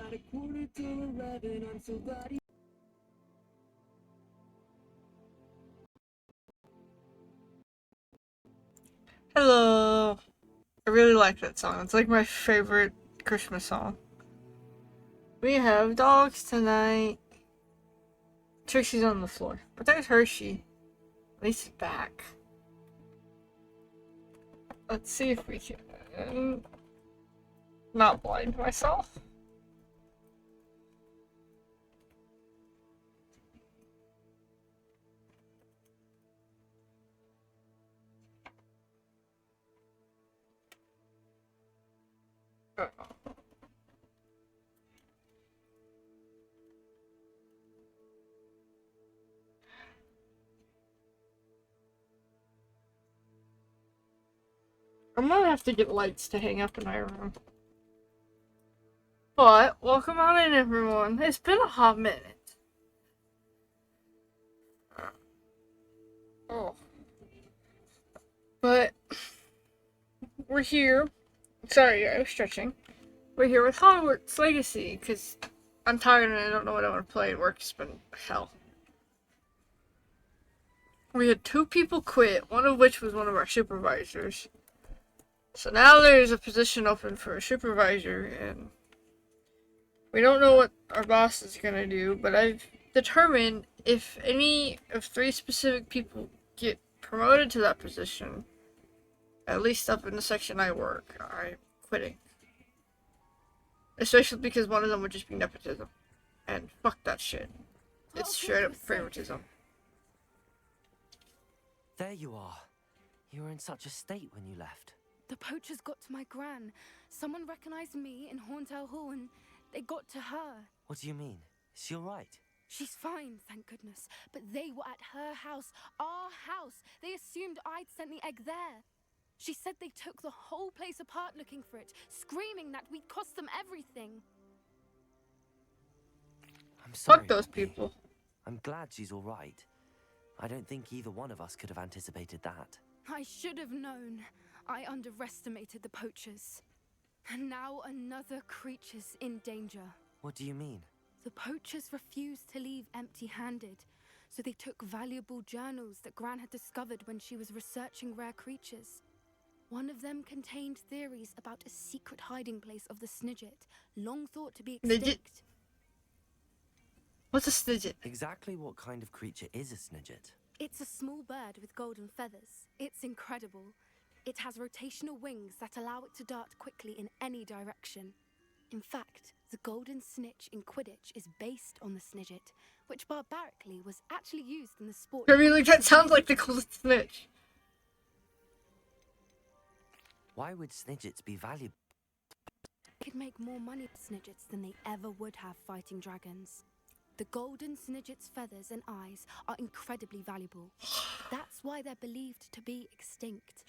At a quarter to 11, I'm so glad he... Hello. I really like that song. It's like my favorite Christmas song. We have dogs tonight. Trixie's on the floor. But there's Hershey. At least he's back. Let's see if we can not blind myself. I'm gonna have to get lights to hang up in my room. But, welcome on in, everyone. It's been a hot minute. Oh. But, we're here. Sorry, I was stretching. We're here with Hogwarts Legacy, because I'm tired and I don't know what I want to play. Work's been hell. We had 2 people quit, one of which was one of our supervisors. So now there's a position open for a supervisor, and we don't know what our boss is gonna do, but I've determined if any of 3 specific people get promoted to that position, at least up in the section I work, I'm quitting. Especially because one of them would just be nepotism. And fuck that shit. It's straight up favoritism. There you are. You were in such a state when you left. The poachers got to my gran. Someone recognized me in Horntail Hall and they got to her. What do you mean? Is she alright? She's fine, thank goodness. But they were at her house, our house. They assumed I'd sent the egg there. She said they took the whole place apart looking for it, screaming that we'd cost them everything. I'm sorry. Fuck those people. I'm glad she's alright. I don't think either one of us could have anticipated that. I should have known. I underestimated the poachers. And now another creature's in danger. What do you mean? The poachers refused to leave empty-handed, so they took valuable journals that Gran had discovered when she was researching rare creatures. One of them contained theories about a secret hiding place of the Snidget, long thought to be extinct. What's a Snidget? Exactly what kind of creature is a Snidget? It's a small bird with golden feathers. It's incredible. It has rotational wings that allow it to dart quickly in any direction. In fact, the golden snitch in Quidditch is based on the Snidget, which barbarically was actually used in the sport. I mean, like, that sounds like the coolest snitch. Why would Snidgets be valuable? They could make more money with Snidgets than they ever would have fighting dragons. The golden Snidget's feathers and eyes are incredibly valuable. That's why they're believed to be extinct.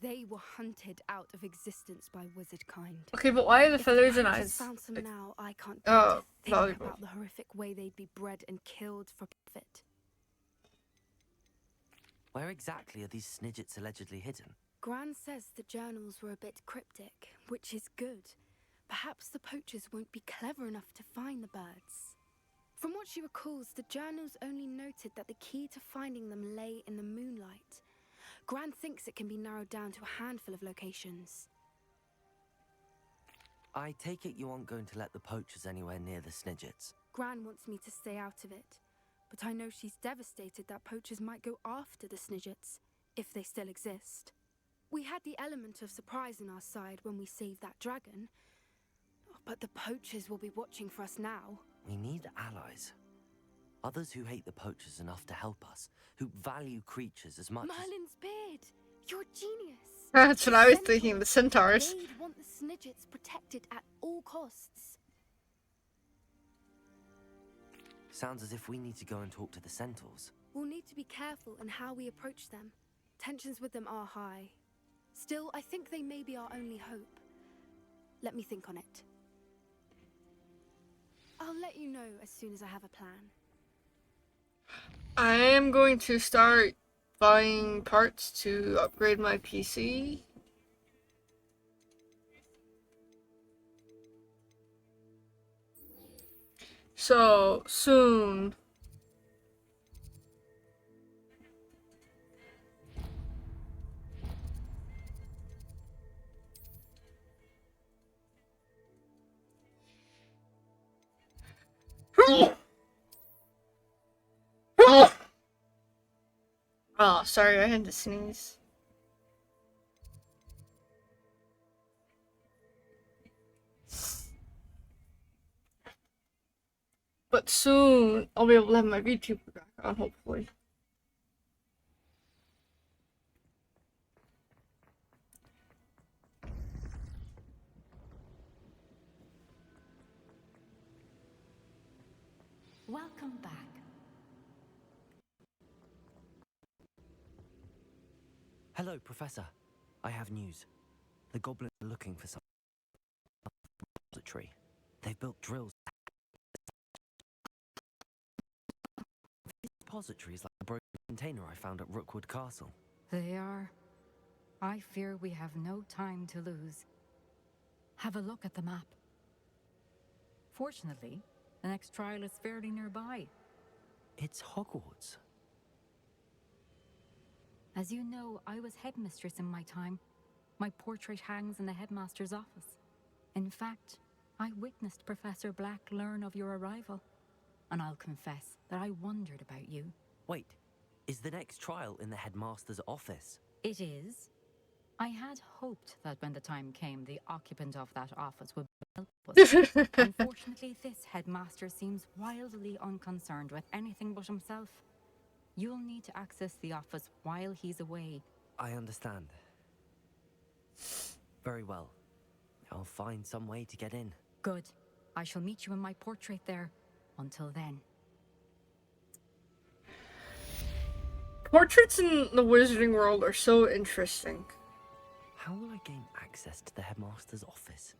They were hunted out of existence by wizard kind. Okay, but why are the If feathers the and poachers eyes? found some now, I can't think valuable. about the horrific way they'd be bred and killed for profit. Where exactly are these Snidgets allegedly hidden? Gran says the journals were a bit cryptic, which is good. Perhaps the poachers won't be clever enough to find the birds. From what she recalls, the journals only noted that the key to finding them lay in the moonlight. Gran thinks it can be narrowed down to a handful of locations. I take it you aren't going to let the poachers anywhere near the Snidgets. Gran wants me to stay out of it, but I know she's devastated that poachers might go after the Snidgets, if they still exist. We had the element of surprise on our side when we saved that dragon, but the poachers will be watching for us now. We need allies. Others who hate the poachers enough to help us, who value creatures as much Merlin's beard! You're a genius! That's what I was thinking, the centaurs. They'd want the Snidgets protected at all costs. Sounds as if we need to go and talk to the centaurs. We'll need to be careful in how we approach them. Tensions with them are high. Still, I think they may be our only hope. Let me think on it. I'll let you know as soon as I have a plan. I am going to start buying parts to upgrade my PC. So soon. Oh, sorry, I had to sneeze. But soon, I'll be able to have my VTuber back on, hopefully. Welcome back. Hello, Professor. I have news. The goblins are looking for some repository. They've built drills. This repository is like the broken container I found at Rookwood Castle. They are. I fear we have no time to lose. Have a look at the map. Fortunately, the next trial is fairly nearby. It's Hogwarts. As you know, I was headmistress in my time. My portrait hangs in the headmaster's office. In fact, I witnessed Professor Black learn of your arrival. And I'll confess that I wondered about you. Wait, is the next trial in the headmaster's office? It is. I had hoped that when the time came, the occupant of that office would help us. Unfortunately, this headmaster seems wildly unconcerned with anything but himself. You'll need to access the office while he's away. I understand. Very well. I'll find some way to get in. Good. I shall meet you in my portrait there. Until then. Portraits in the wizarding world are so interesting. How will I gain access to the headmaster's office?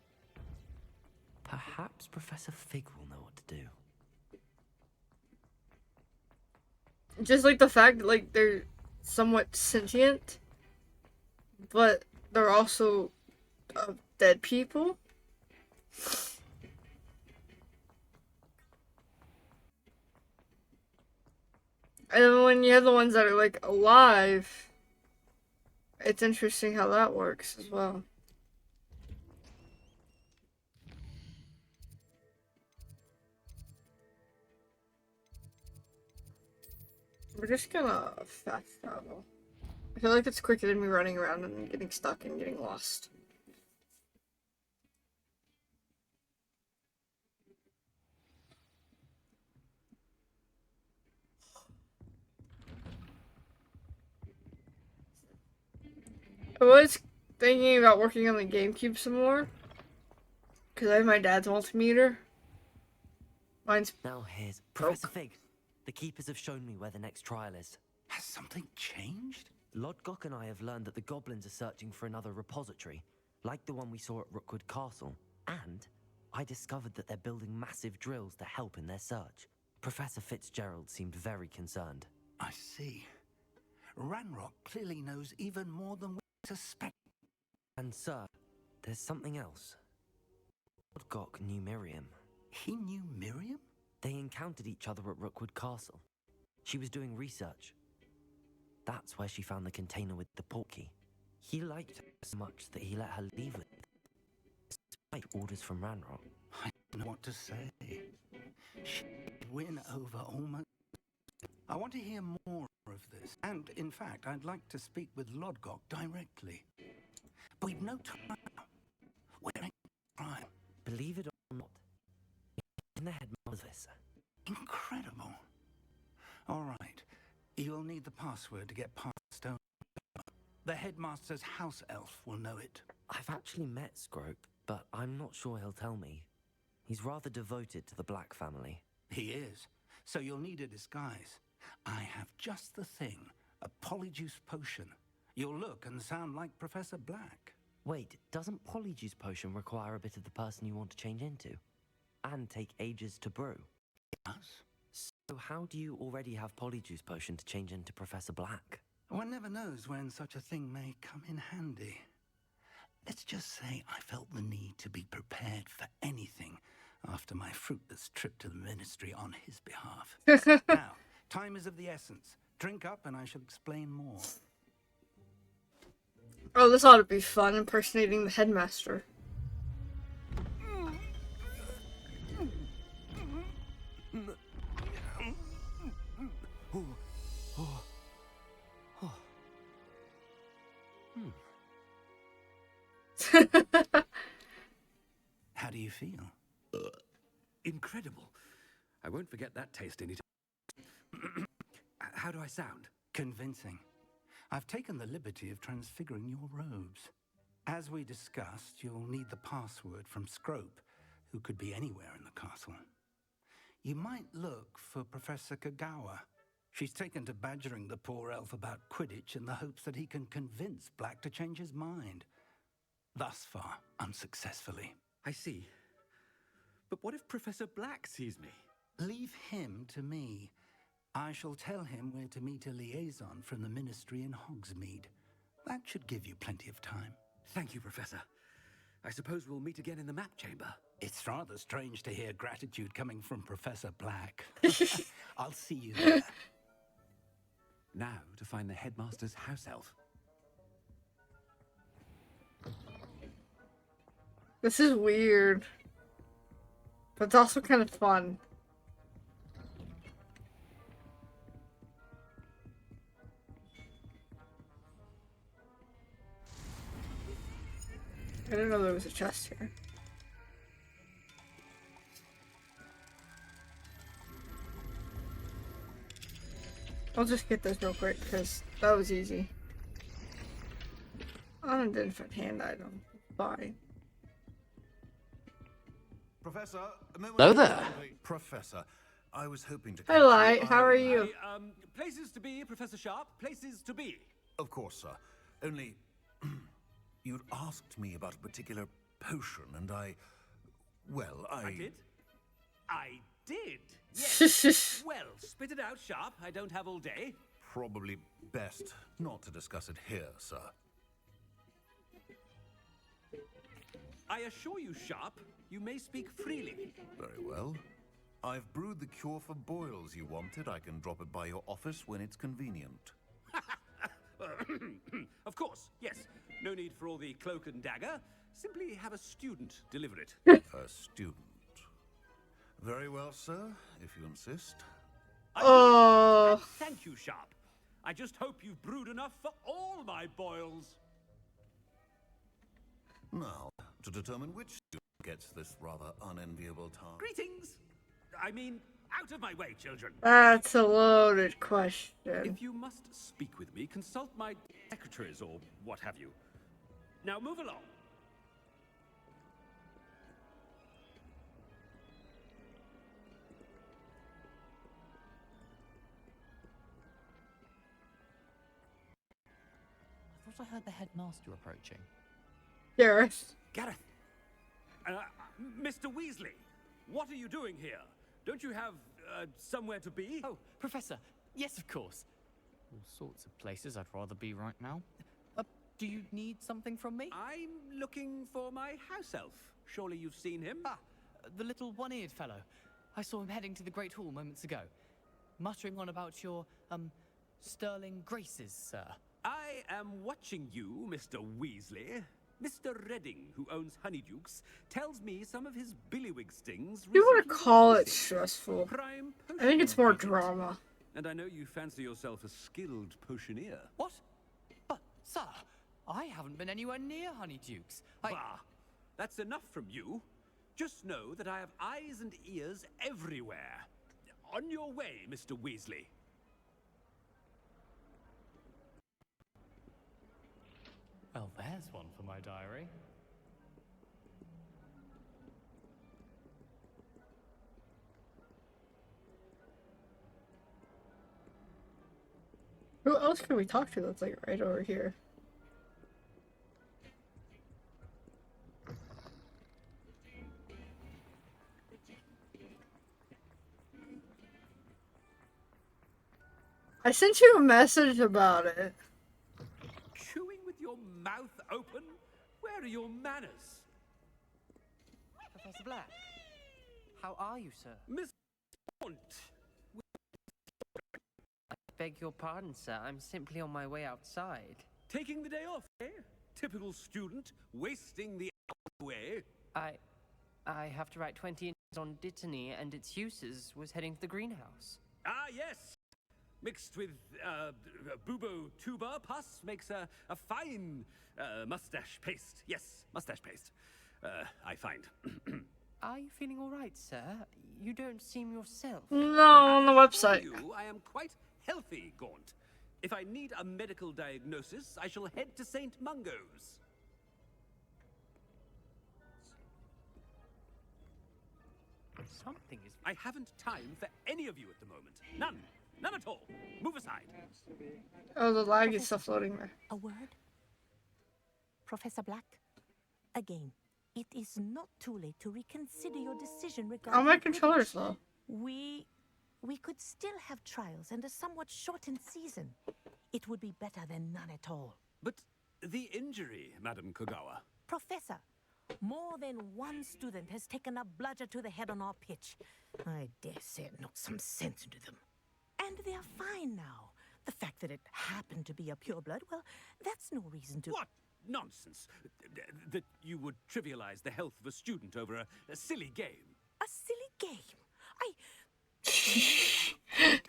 Perhaps Professor Fig will know what to do. Just like the fact that, like, they're somewhat sentient, but they're also dead people. And then when you have the ones that are, like, alive, it's interesting how that works as well. We're just gonna fast travel. I feel like it's quicker than me running around and getting stuck and getting lost. I was thinking about working on the GameCube some more. Because I have my dad's multimeter. Mine's Now here's Professor Fig. The keepers have shown me where the next trial is. Has something changed? Lodgok and I have learned that the goblins are searching for another repository, like the one we saw at Rookwood Castle. And I discovered that they're building massive drills to help in their search. Professor Fitzgerald seemed very concerned. I see. Ranrock clearly knows even more than we suspect. And sir, there's something else. Lodgok knew Miriam. He knew Miriam? They encountered each other at Rookwood Castle. She was doing research. That's where she found the container with the portkey. He liked her so much that he let her leave with it, despite orders from Ranrock. I don't know what to say. She'd win over almost. I want to hear more of this. And, in fact, I'd like to speak with Lodgok directly. But we've no time now. We're in a trial. Believe it or not, in the headmaster's office. Incredible. All right. You'll need the password to get past Stone. The headmaster's house elf will know it. I've actually met Scrope, but I'm not sure he'll tell me. He's rather devoted to the Black family. He is. So you'll need a disguise. I have just the thing. A polyjuice potion. You'll look and sound like Professor Black. Wait, doesn't Polyjuice Potion require a bit of the person you want to change into? And take ages to brew? Us? So how do you already have Polyjuice Potion to change into Professor Black? One never knows when such a thing may come in handy. Let's just say I felt the need to be prepared for anything, after my fruitless trip to the ministry on his behalf. Now, time is of the essence. Drink up and I shall explain more. Oh, this ought to be fun, impersonating the headmaster. How do you feel? Incredible. I won't forget that taste anytime. How do I sound? Convincing. I've taken the liberty of transfiguring your robes. As we discussed, you'll need the password from Scrope, who could be anywhere in the castle. You might look for Professor Kagawa. She's taken to badgering the poor elf about Quidditch in the hopes that he can convince Black to change his mind. Thus far, unsuccessfully. I see. But what if Professor Black sees me? Leave him to me. I shall tell him where to meet a liaison from the ministry in Hogsmeade. That should give you plenty of time. Thank you, Professor. I suppose we'll meet again in the map chamber. It's rather strange to hear gratitude coming from Professor Black. I'll see you there. Now to find the headmaster's house elf. This is weird. But it's also kind of fun. I didn't know there was a chest here. I'll just get this real quick because that was easy. Unidentified hand item. Bye. Professor, Hello there. Professor, I was hoping to. Hi, Light. How are you? Places to be, Professor Sharp. Places to be. Of course, sir. Only you'd asked me about a particular potion, and well, I did. I did. Yes. Well, spit it out, Sharp. I don't have all day. Probably best not to discuss it here, sir. I assure you, Sharp, you may speak freely. Very well. I've brewed the cure for boils you wanted. I can drop it by your office when it's convenient. Of course, yes. No need for all the cloak and dagger. Simply have a student deliver it. A student. Very well, sir, if you insist. Oh. Thank you, Sharp. I just hope you've brewed enough for all my boils. Now, to determine which student gets this rather unenviable task. Greetings. I mean, out of my way, children. That's a loaded question. If you must speak with me, consult my secretaries or what have you. Now move along. I thought I heard the headmaster approaching. Gareth. Gareth. Mr. Weasley, what are you doing here? Don't you have somewhere to be? Oh, Professor. Yes, of course. All sorts of places I'd rather be right now. Do you need something from me? I'm looking for my house elf. Surely you've seen him? Ah, the little one-eared fellow. I saw him heading to the Great Hall moments ago, muttering on about your, sterling graces, sir. I am watching you, Mr. Weasley. Mr. Redding, who owns Honeydukes, tells me some of his billywig stings. You want to recently call it missing. stressful. Prime I think it's more potion agent. drama. And I know you fancy yourself a skilled potioneer. What? But, sir, I haven't been anywhere near Honeydukes. Bah! That's enough from you. Just know that I have eyes and ears everywhere. On your way, Mr. Weasley. Well, there's one for my diary. Who else can we talk to that's like right over here? I sent you a message about it. Chewing with your mouth open? Where are your manners? Professor Black. How are you, sir? Miss Bond. I beg your pardon, sir. I'm simply on my way outside. Taking the day off, eh? Typical student, wasting the hour away. I have to write 20 inches on Dittany and its uses. Was heading to the greenhouse. Ah, yes. Mixed with bubo tuber pus makes a fine mustache paste. Yes, mustache paste. I find. Are you feeling all right, sir? You don't seem yourself. No, on the website. I am quite healthy, Gaunt. If I need a medical diagnosis, I shall head to St. Mungo's. Something is... I haven't time for any of you at the moment. None. None at all. Move aside. Oh, the lag is still floating there. A word? Professor Black? Again, it is not too late to reconsider your decision regarding... Oh, my controller's low. We could still have trials and a somewhat shortened season. It would be better than none at all. But the injury, Madam Kogawa. Professor, more than one student has taken a bludger to the head on our pitch. I dare say it knocked some sense into them. And they are fine now. The fact that it happened to be a pureblood, well, that's no reason to... What nonsense! That you would trivialize the health of a student over a silly game. A silly game?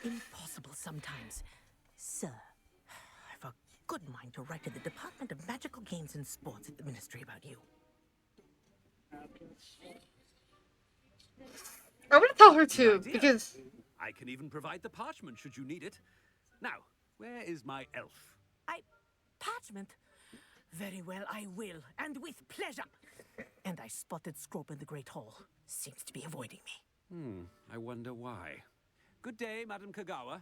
Impossible sometimes. Sir, I've a good mind to write to the Department of Magical Games and Sports at the Ministry about you. I'm gonna tell her too, because... I can even provide the parchment should you need it. Now, where is my elf? Parchment? Very well, I will, and with pleasure. And I spotted Scrope in the Great Hall. Seems to be avoiding me. I wonder why. Good day, Madam Kogawa.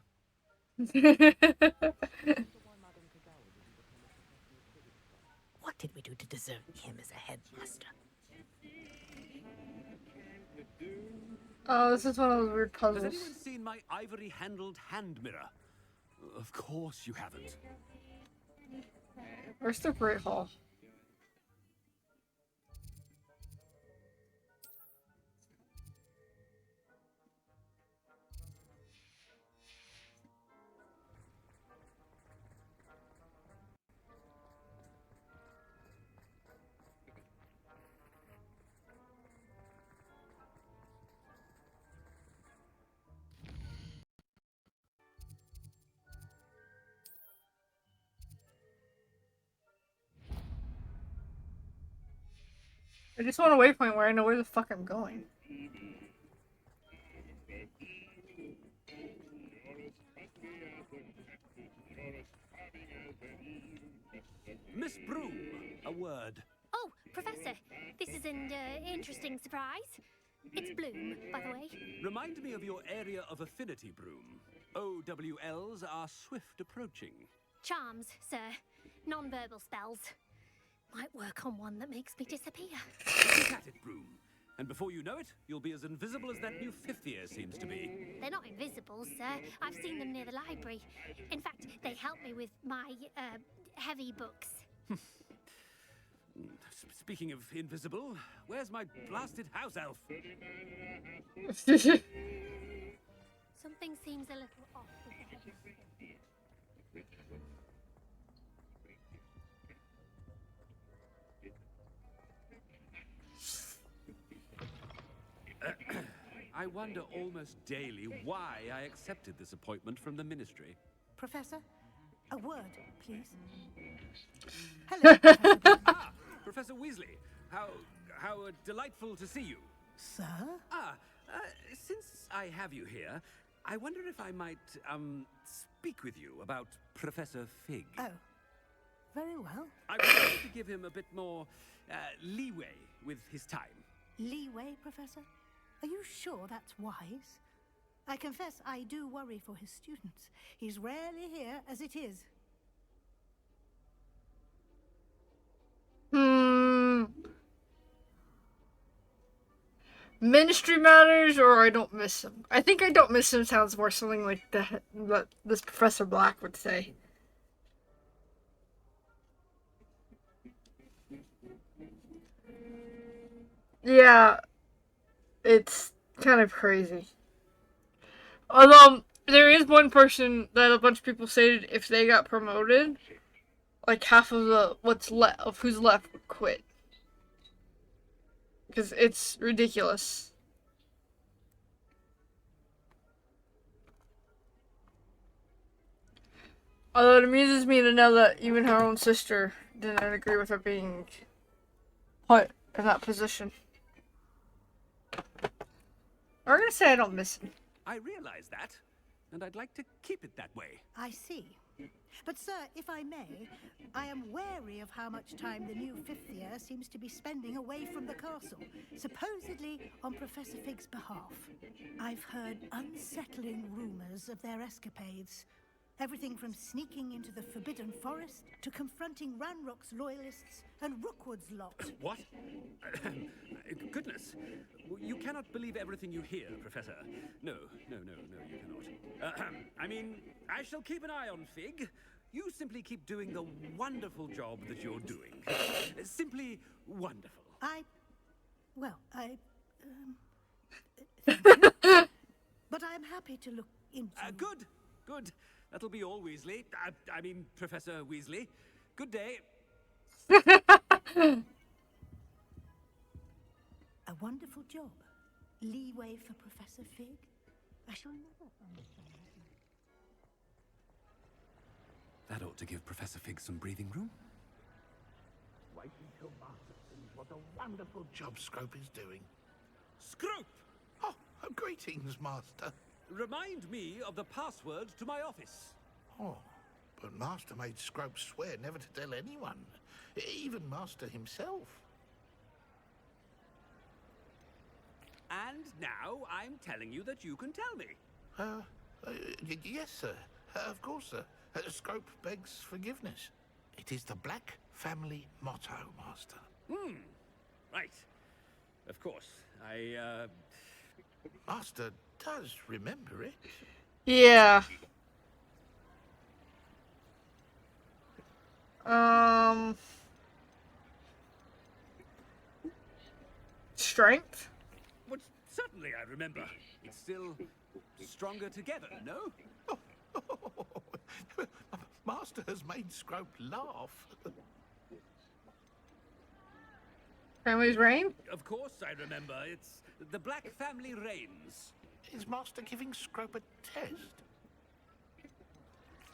What did we do to deserve him as a headmaster? Oh, this is one of those weird Has puzzles. anyone seen my ivory-handled hand mirror? Of course you haven't. Where's the Great Hall? I just want a waypoint where I know where the fuck I'm going. Miss Broom, a word. Oh, Professor, this is an interesting surprise. It's Bloom, by the way. Remind me of your area of affinity, Broom. OWLs are swift approaching. Charms, sir. Non-verbal spells. Might work on one that makes me disappear. Keep at it, Broom. And before you know it, you'll be as invisible as that new fifth year seems to be. They're not invisible, sir. I've seen them near the library. In fact, they help me with my, heavy books. Speaking of invisible, where's my blasted house elf? Something seems a little off with the heavy. I wonder almost daily why I accepted this appointment from the ministry. Professor, a word, please. Hello, Professor. Ah, Professor Weasley. How delightful to see you. Sir? Since I have you here, I wonder if I might, speak with you about Professor Fig. Oh, very well. I would like to give him a bit more, leeway with his time. Leeway, Professor? Are you sure that's wise? I confess I do worry for his students. He's rarely here as it is. Ministry matters, or I don't miss him. I think I don't miss him sounds more something like what this Professor Black would say. Yeah, it's kind of crazy. Although there is one person that a bunch of people stated if they got promoted, like half of the who's left would quit. Because it's ridiculous. Although it amuses me to know that even her own sister didn't agree with her being put in that position. I'm gonna say I don't miss him. I realize that, and I'd like to keep it that way. I see. But, sir, if I may, I am wary of how much time the new fifth year seems to be spending away from the castle, supposedly on Professor Fig's behalf. I've heard unsettling rumors of their escapades. Everything from sneaking into the Forbidden Forest to confronting Ranrock's loyalists and Rookwood's lot. What? Goodness. You cannot believe everything you hear, Professor. No, you cannot. I mean, I shall keep an eye on Fig. You simply keep doing the wonderful job that you're doing. Simply wonderful. Thank you. But I'm happy to look into... Good. That'll be all, Weasley. I mean, Professor Weasley. Good day. A wonderful job. Leeway for Professor Fig. I shall never understand. That ought to give Professor Fig some breathing room. Wait until Master sees what a wonderful job Scrope is doing. Scrope! Oh, greetings, Master. Remind me of the password to my office. Oh, but Master made Scrope swear never to tell anyone, even Master himself. And now I'm telling you that you can tell me. Yes, sir. Of course, sir. Scrope begs forgiveness. It is the Black family motto, Master. Right. Of course. Master does remember it. Yeah. Strength? Well, certainly I remember. It's still stronger together, no? Master has made Scrope laugh. Family's reign? Of course I remember. It's the Black family reigns. Is Master giving Scrope a test?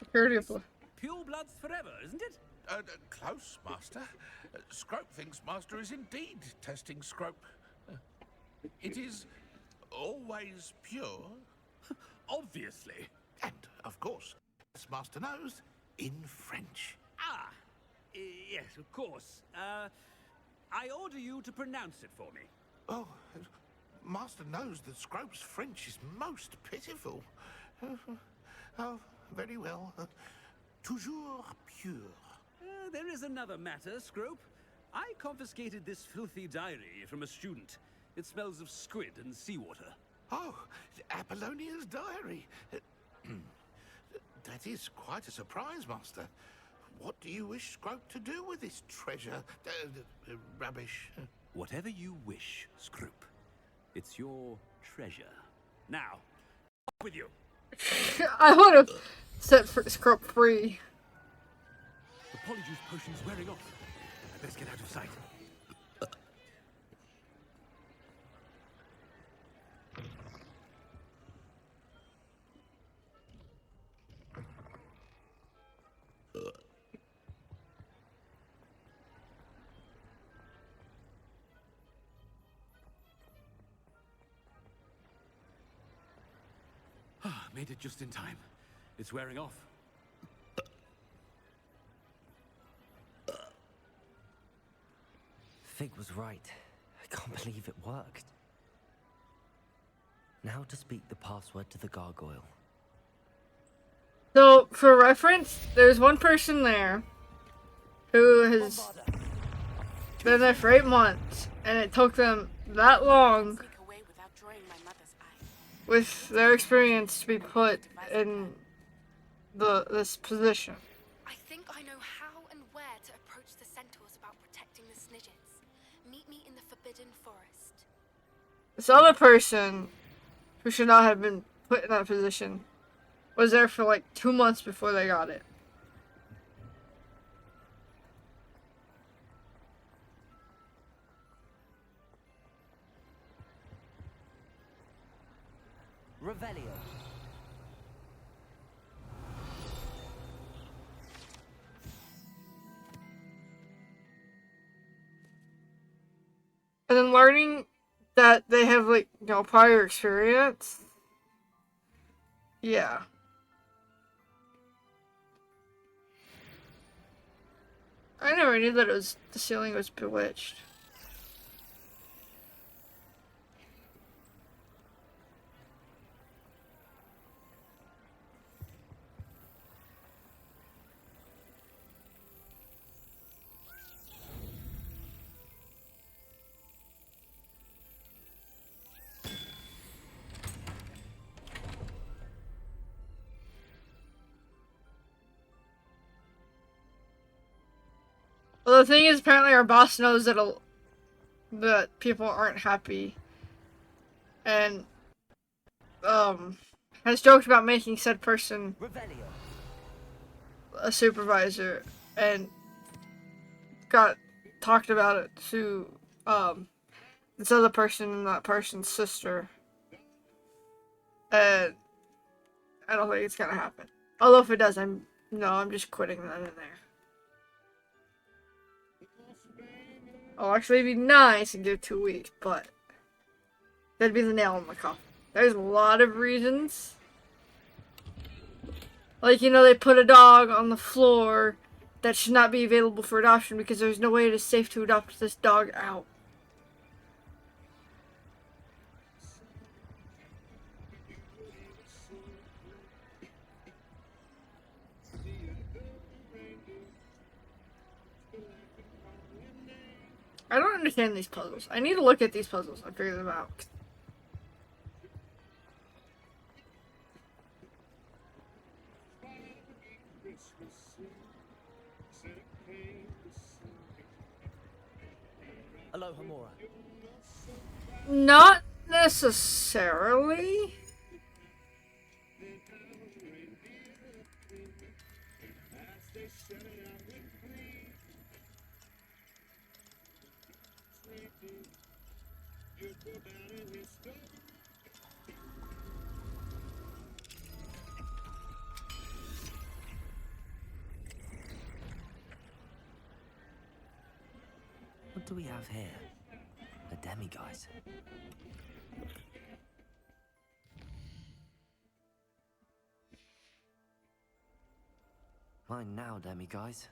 Security of Pure bloods forever, isn't it? Close, Master. Scrope thinks Master is indeed testing Scrope. It is always pure. Obviously. And, of course, as Master knows, in French. Yes, of course. I order you to pronounce it for me. Oh, Master knows that Scrope's French is most pitiful. Oh, very well. Toujours pure. There is another matter, Scrope. I confiscated this filthy diary from a student. It smells of squid and seawater. Oh, Apollonia's diary. That is quite a surprise, Master. What do you wish Scrope to do with this treasure? Rubbish. Whatever you wish, Scrope. It's your treasure. Now, off with you. I would have set Scrope free. The polyjuice potion's wearing off. I'd best get out of sight. Made it just in time. It's wearing off. Fig was right. I can't believe it worked. Now to speak the password to the gargoyle. So, for reference, there's one person there who has been there for 8 months, and it took them that long with their experience to be put in this position. I think I know how and where to approach the centaurs about protecting the Snidgets. Meet me in the Forbidden Forest. This other person, who should not have been put in that position, was there for like 2 months before they got it. Revelio. And then learning that they have, like, you know, prior experience. Yeah. I never knew that the ceiling was bewitched. Well, the thing is, apparently our boss knows that people aren't happy, and has joked about making said person Revelio. a supervisor, and got talked about it to this other person and that person's sister, and I don't think it's gonna happen. Although if it does, I'm just quitting that in there. Oh, actually, it'd be nice and give 2 weeks, but that'd be the nail in the coffin. There's a lot of reasons. Like, you know, they put a dog on the floor that should not be available for adoption because there's no way it is safe to adopt this dog out. I don't understand these puzzles. I need to look at these puzzles and figure them out. Aloha Mora. Not necessarily. What do we have here? A demiguise. Mine now, demiguise.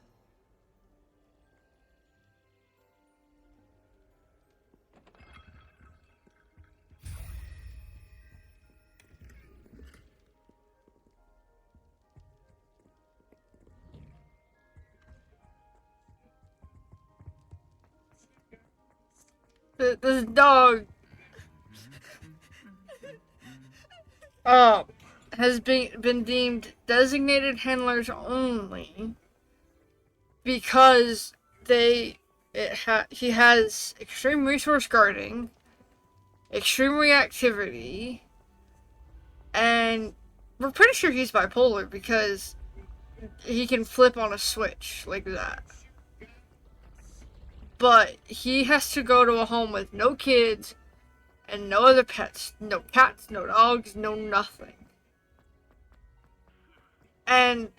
This dog has been deemed designated handlers only because he has extreme resource guarding, extreme reactivity, and we're pretty sure he's bipolar because he can flip on a switch like that. But he has to go to a home with no kids and no other pets. No cats, no dogs, no nothing. And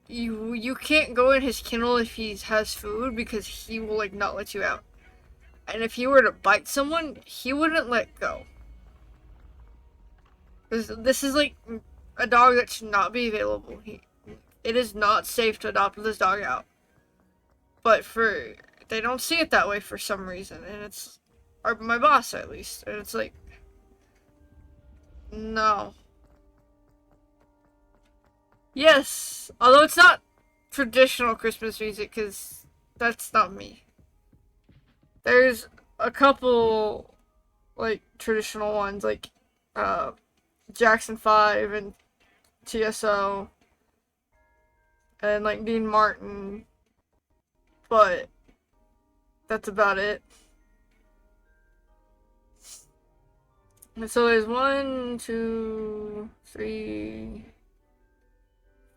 you can't go in his kennel if he has food because he will, like, not let you out. And if he were to bite someone, he wouldn't let go. This is like a dog that should not be available. It is not safe to adopt this dog out. But they don't see it that way for some reason, and it's my boss at least, and it's like, no. Yes, although it's not traditional Christmas music, because that's not me. There's a couple, like, traditional ones, like, Jackson 5 and TSO, and, like, Dean Martin, but that's about it. So there's 1, 2, 3,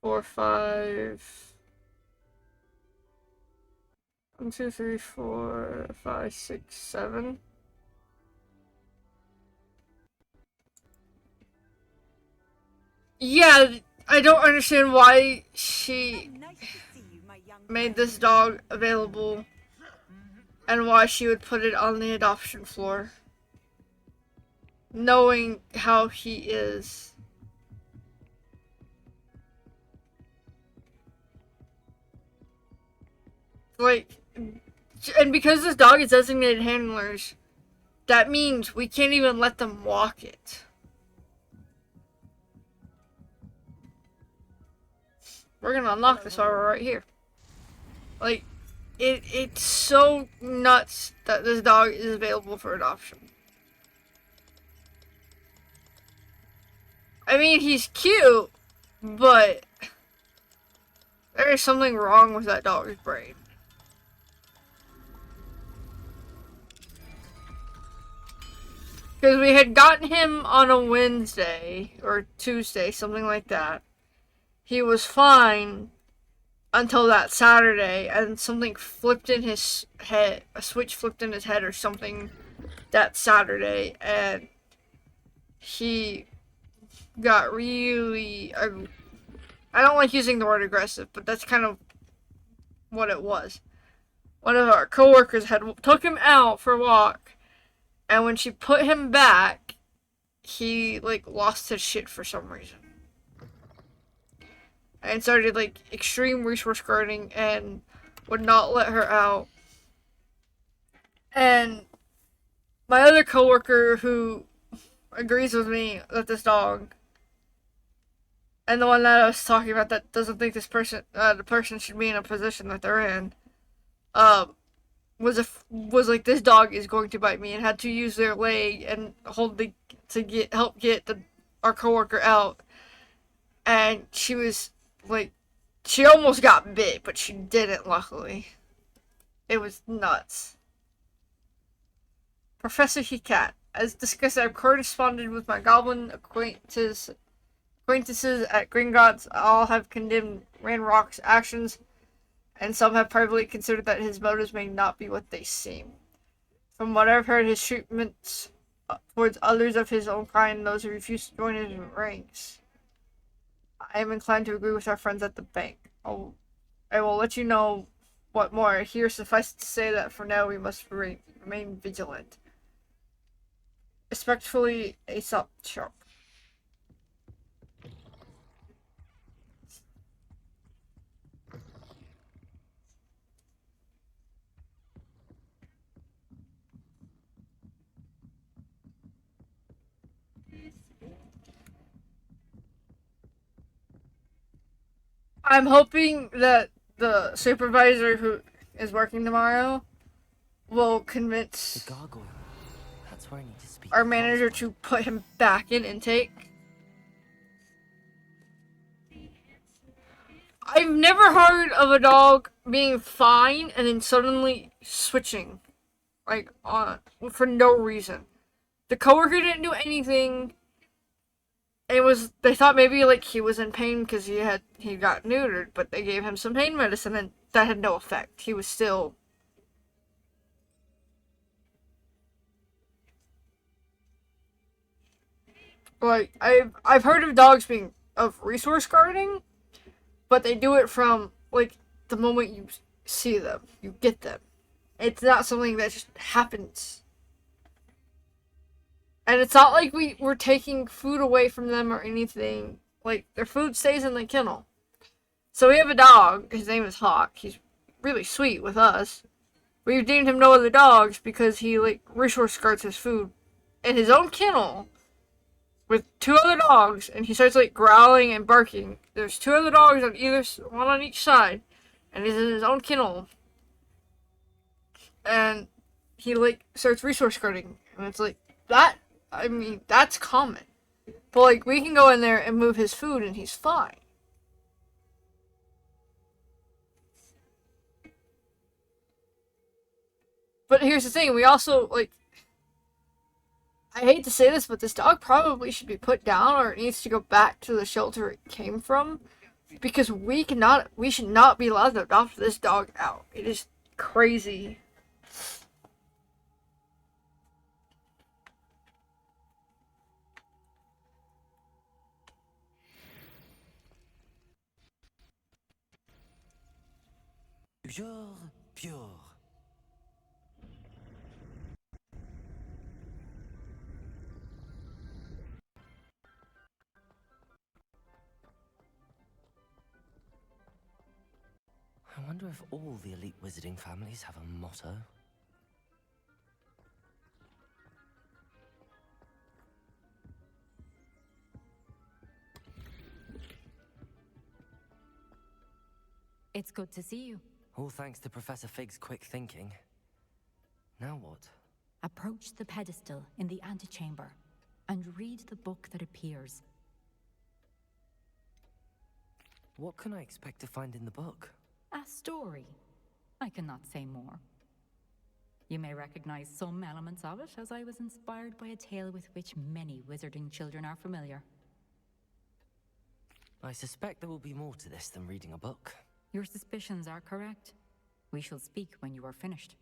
4, 5. 1, 2, 3, 4, 5, 6, 7. Yeah, I don't understand why she made this dog available and why she would put it on the adoption floor, knowing how he is. Like, and because this dog is designated handlers, that means we can't even let them walk it. We're gonna unlock this while we're right here. Like, it's so nuts that this dog is available for adoption. I mean, he's cute, but there is something wrong with that dog's brain. Because we had gotten him on a Wednesday or Tuesday, something like that. He was fine until that Saturday, and something flipped in his head. A switch flipped in his head or something that Saturday, and he got really... I don't like using the word aggressive, but that's kind of what it was. One of our coworkers took him out for a walk, and when she put him back, he, like, lost his shit for some reason. And started, like, extreme resource guarding and would not let her out. And my other coworker who agrees with me that this dog, and the one that I was talking about that doesn't think the person should be in a position that they're in, was like, this dog is going to bite me, and had to use their leg and help get our coworker out. And she was like, she almost got bit, but she didn't, luckily. It was nuts. Professor Hecat. As discussed, I've corresponded with my goblin acquaintances at Gringotts. All have condemned Ranrock's actions, and some have privately considered that his motives may not be what they seem. From what I've heard, his treatments towards others of his own kind, those who refuse to join his ranks, I am inclined to agree with our friends at the bank. I will let you know what more. Here, suffice to say that for now we must remain vigilant. Respectfully, Aesop Sharp. I'm hoping that the supervisor who is working tomorrow will convince the gargoyle. That's where I need to speak our manager to put him back in intake. I've never heard of a dog being fine and then suddenly switching, like, for no reason. The coworker didn't do anything. They thought maybe, like, he was in pain because he got neutered, but they gave him some pain medicine and that had no effect. He was still... Like, I've heard of dogs being of resource guarding, but they do it from, like, the moment you see them. You get them. It's not something that just happens. And it's not like we're taking food away from them or anything. Like, their food stays in the kennel. So we have a dog. His name is Hawk. He's really sweet with us. We've named him no other dogs because he, like, resource guards his food in his own kennel with two other dogs, and he starts, like, growling and barking. There's two other dogs one on each side, and he's in his own kennel. And he, like, starts resource guarding, and it's like, that's common. But, like, we can go in there and move his food, and he's fine. But here's the thing, we also, like, I hate to say this, but this dog probably should be put down or it needs to go back to the shelter it came from. Because we should not be allowed to adopt this dog out. It is crazy. Toujours pure. I wonder if all the elite wizarding families have a motto. It's good to see you. All thanks to Professor Fig's quick thinking. Now what? Approach the pedestal in the antechamber and read the book that appears. What can I expect to find in the book? A story. I cannot say more. You may recognize some elements of it, as I was inspired by a tale with which many wizarding children are familiar. I suspect there will be more to this than reading a book. Your suspicions are correct. We shall speak when you are finished.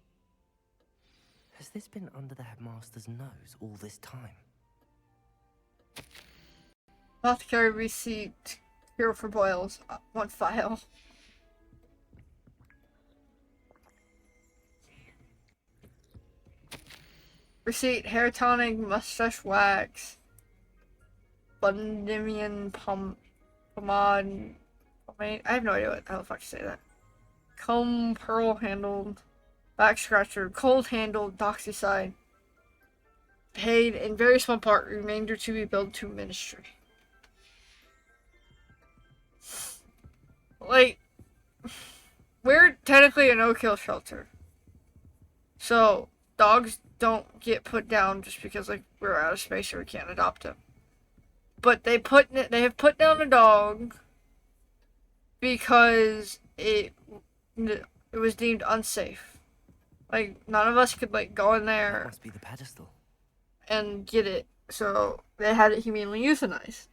Has this been under the headmaster's nose all this time? Apothecary receipt. Cure for boils. 1 file. Receipt. Hair tonic, mustache wax. Bundimian pomade. I have no idea how the fuck to say that. Comb, pearl handled. Back scratcher. Cold handled. Doxycide. Paid in very small part. Remainder to be billed to ministry. Like, we're technically a no-kill shelter. So, dogs don't get put down just because, like, we're out of space or we can't adopt them. But they have put down a dog because it was deemed unsafe. Like, none of us could, like, go in there. That must be the pedestal. And get it. So, they had it humanely euthanized.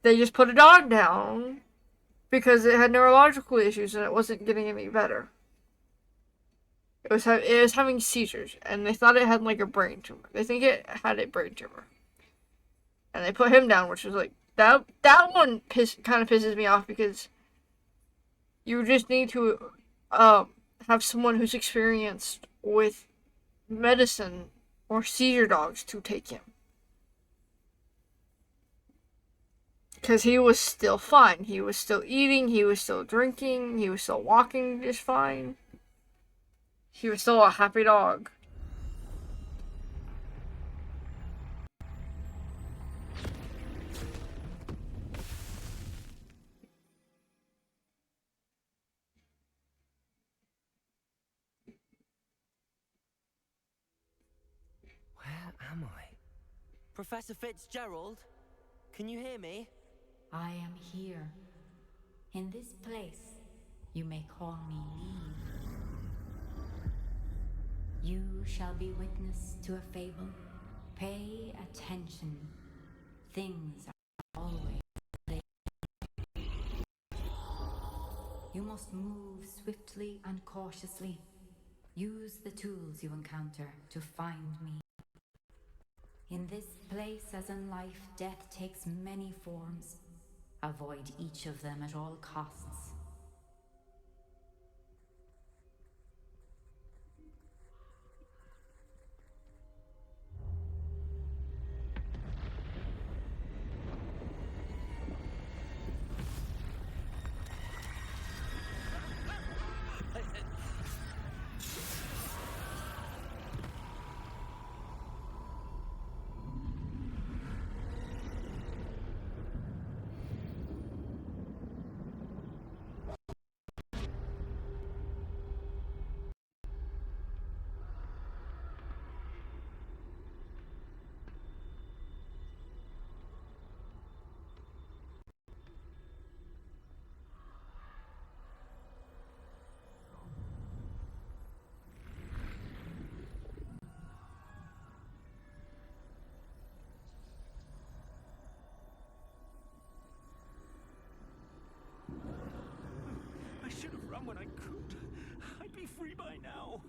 They just put a dog down because it had neurological issues and it wasn't getting any better. It was having seizures, and they thought it had like a brain tumor. They think it had a brain tumor, and they put him down, which was like that one kind of pisses me off because you just need to have someone who's experienced with medicine or seizure dogs to take him. Because he was still fine. He was still eating. He was still drinking. He was still walking just fine. He was still a happy dog. Where am I? Professor Fitzgerald? Can you hear me? I am here. In this place, you may call me Neve. You shall be witness to a fable. Pay attention. Things are always there. You must move swiftly and cautiously. Use the tools you encounter to find me. In this place, as in life, death takes many forms. Avoid each of them at all costs. when I could. I'd be free by now.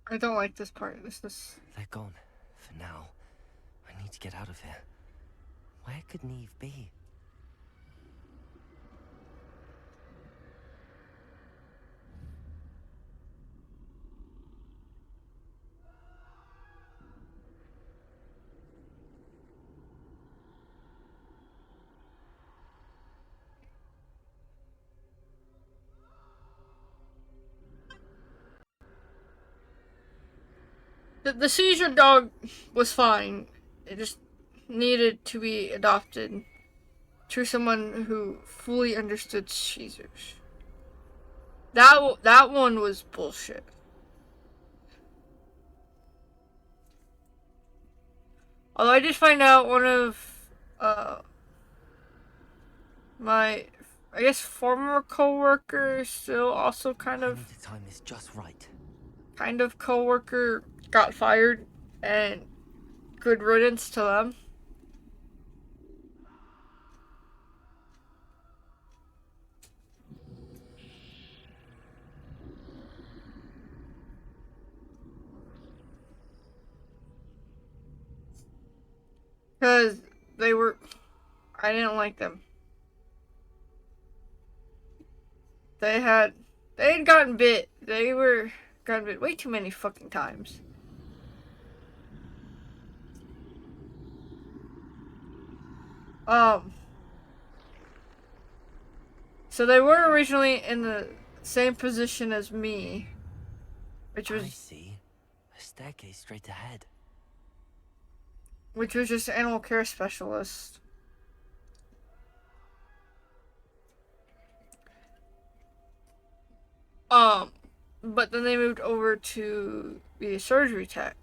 I don't like this part. This is... They're gone. For now. I need to get out of here. Where could Neve be? The seizure dog was fine. It just needed to be adopted to someone who fully understood seizures. That one was bullshit. Although I did find out one of my, I guess, former co-worker, still also kind of... I need to time this just right. Kind of co-worker got fired, and good riddance to them. Because they were... I didn't like them. They had gotten bit. They were gotten bit way too many fucking times. So they were originally in the same position as me, which was... I see. A staircase straight ahead. Which was just animal care specialist. But then they moved over to be a surgery tech.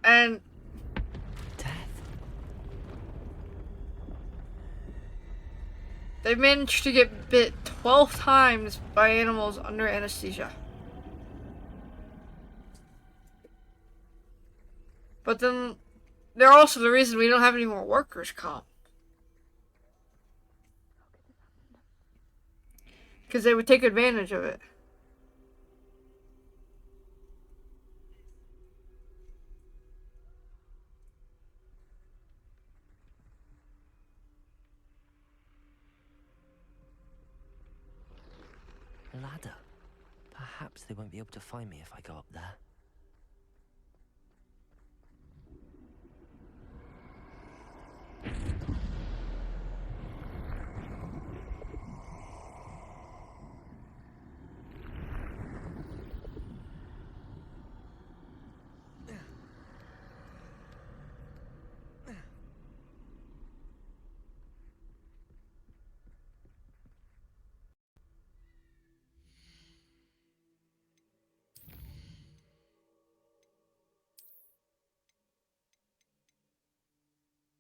And death. They managed to get bit 12 times by animals under anesthesia. But then they're also the reason we don't have any more workers' comp. Because they would take advantage of it. A ladder. Perhaps they won't be able to find me if I go up there.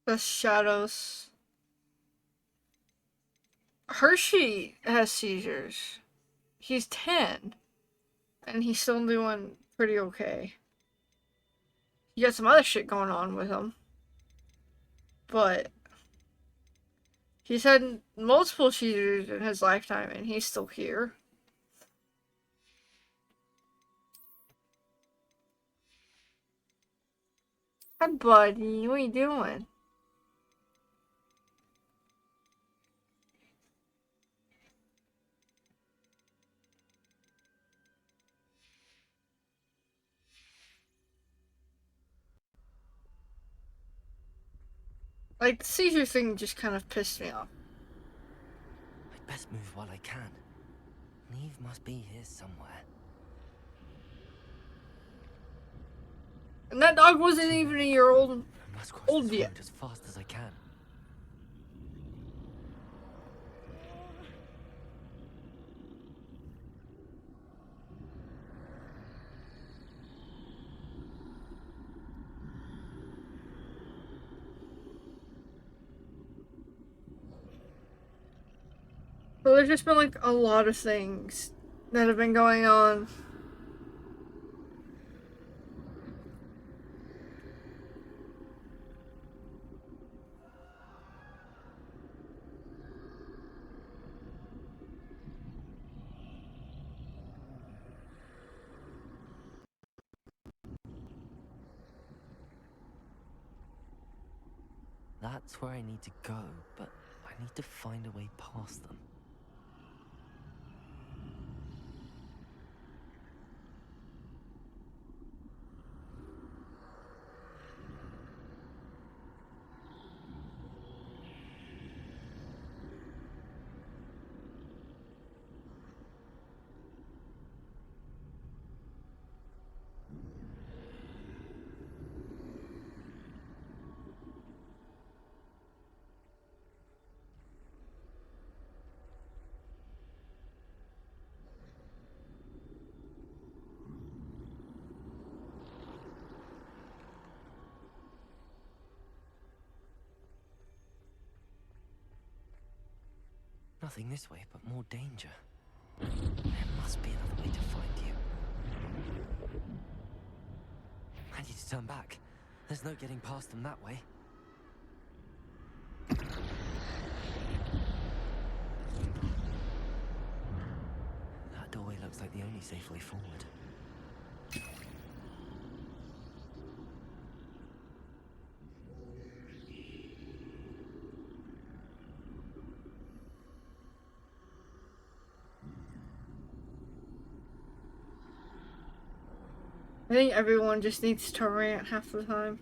The shadows. Hershey has seizures. He's 10. And he's still doing pretty okay. He got some other shit going on with him. But he's had multiple seizures in his lifetime and he's still here. Hi, buddy. What are you doing? Like, the seizure thing just kind of pissed me off. I'd best move while I can. Neve must be here somewhere. And that dog wasn't even a year old. I must cross Old this yet. road as fast as I can. So there's just been like a lot of things that have been going on. That's where I need to go, but I need to find a way past them. Nothing this way, but more danger. There must be another way to find you. I need to turn back. There's no getting past them that way. That doorway looks like the only safe way forward. I think everyone just needs to rant half the time.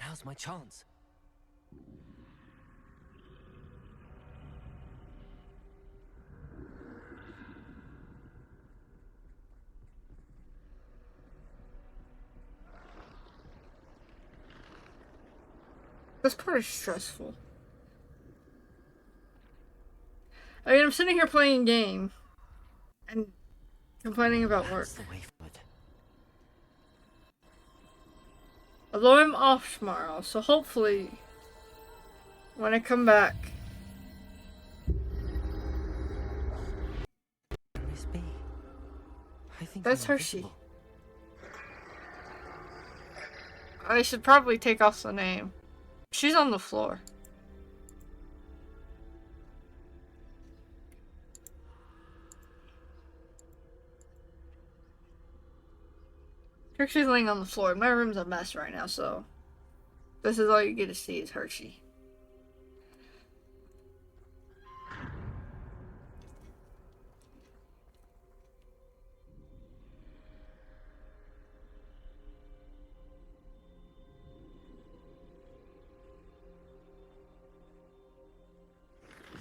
Now's my chance. This part is stressful. I mean, I'm sitting here playing a game and complaining about work. That's the way forward. Although I'm off tomorrow, so hopefully when I come back. Can this be? I think That's I'm Hershey. invisible. I should probably take off the name. She's on the floor. Hershey's laying on the floor. My room's a mess right now, so this is all you get to see is Hershey.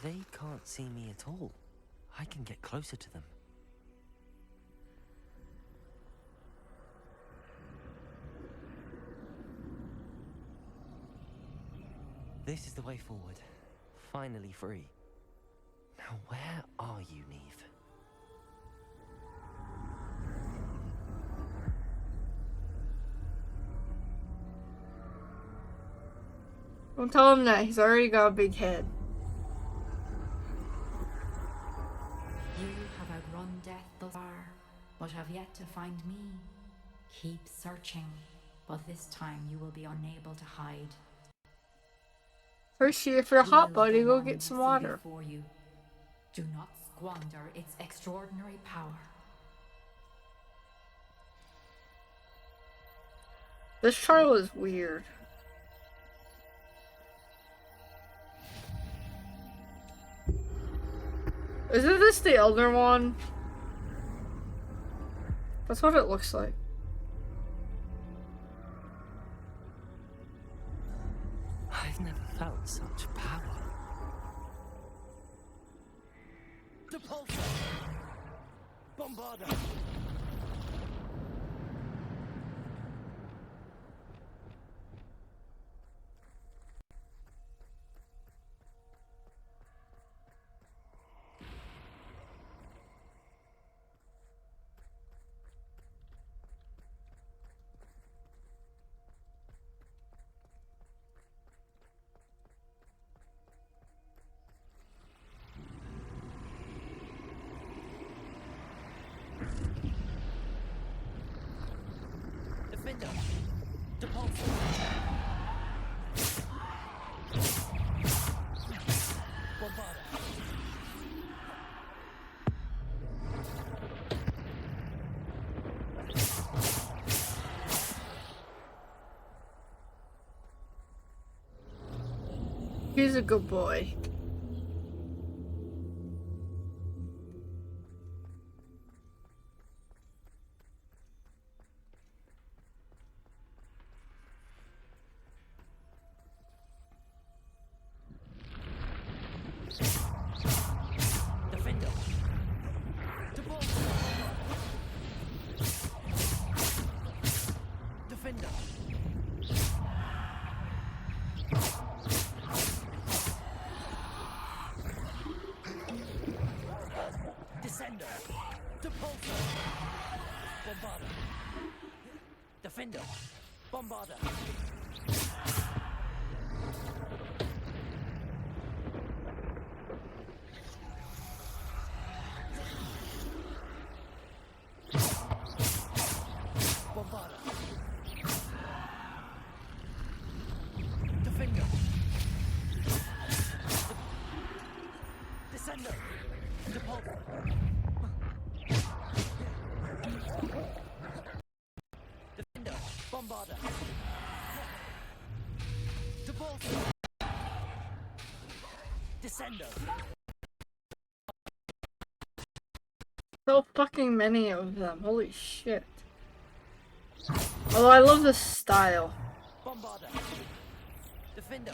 They can't see me at all. I can get closer to them. This is the way forward. Finally free. Now where are you, Neve? Don't tell him that. He's already got a big head. You have outrun death thus far, but have yet to find me. Keep searching, but this time you will be unable to hide. Hershey, if you're hot, Wield buddy, the go one get you some see water. before you. Do not squander its extraordinary power. This trial is weird. Isn't this the Elder one? That's what it looks like. I've never felt such power. Depulsor! Bombarda! He's a good boy. Defender. To ball. Defender. Descender. Depulsor. Bombarder. Defender. Bombarder. Bombarder. Defender. Descender. Depulsor. Defender. Bombarder. Depulsor. Descender. So fucking many of them. Holy shit. Although I love this style. Bombarder. Defender.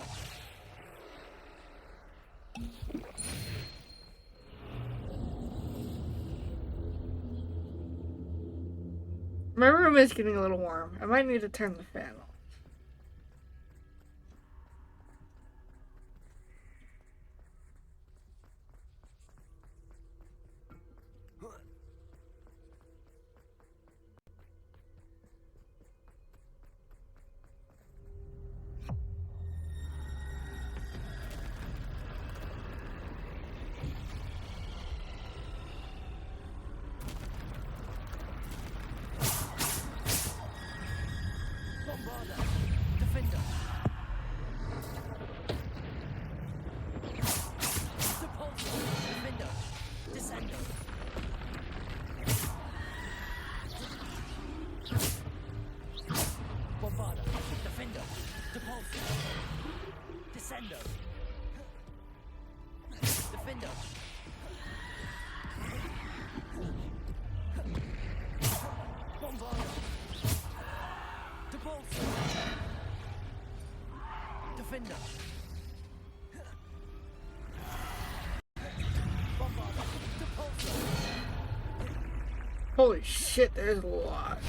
My room is getting a little warm. I might need to turn the fan off. Bombarder. Defender. Depulsor. Defender. Descender. Bombarder. Defender. Depulsor. Descender. Defender. Bombarder. Depulsor. Defender. Bombarder. Depulsor. Holy shit, there's a lot.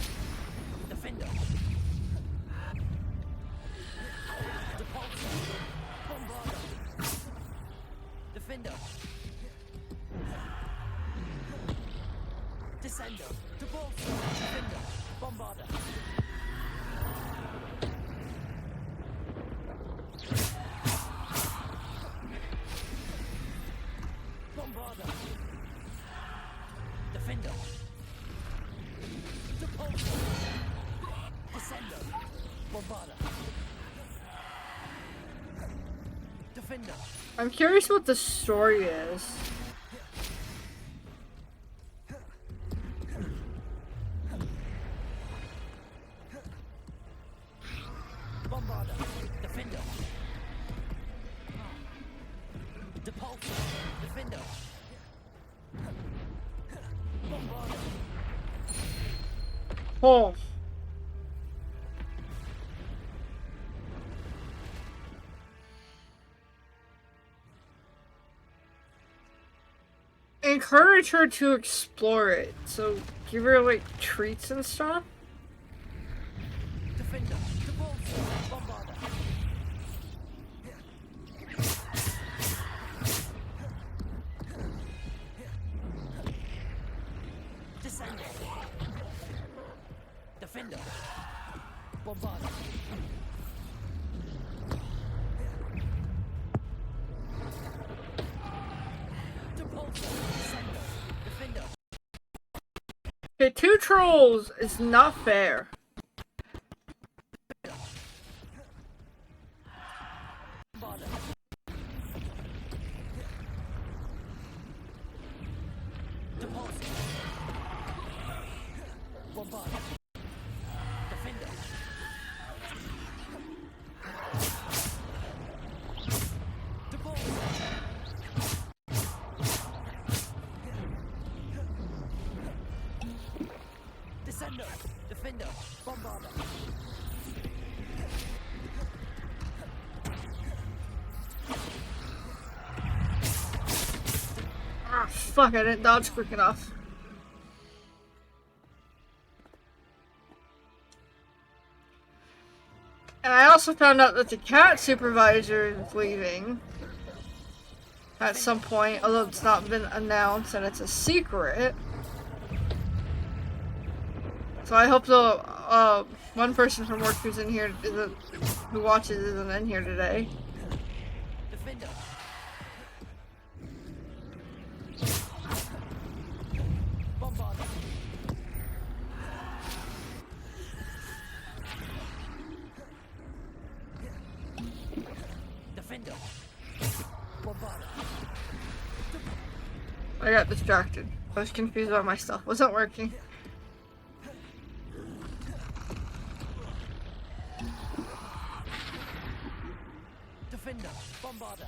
Defender. Depulsor. Bombarder. Defender. Descender. Depulsor. Defender. Bombarder. Bombarder. Defender. Depulsor. Descender. Bombarder. Defender. I'm curious what the story is. Bombarder. Defender. Depulsor. Defender. Bombarder. Oh. Encourage her to explore it. So give her like treats and stuff. Defender. Depulsor. Bombarder. Descender. Defender. Bombarder. Depulsor. Descender. Defender. Okay, 2 trolls is not fair. Bombarder. Depulsor. Bombarder. Defender. Descendo! Defender! Bombarder! Ah, fuck, I didn't dodge quick enough. And I also found out that the cat supervisor is leaving at some point, although it's not been announced and it's a secret. So I hope the one person from work who's in here who watches isn't in here today. Defender! Bombarder! Defender! Bombarder! I got distracted. I was confused about my stuff. Wasn't working. Defender! Bombarder!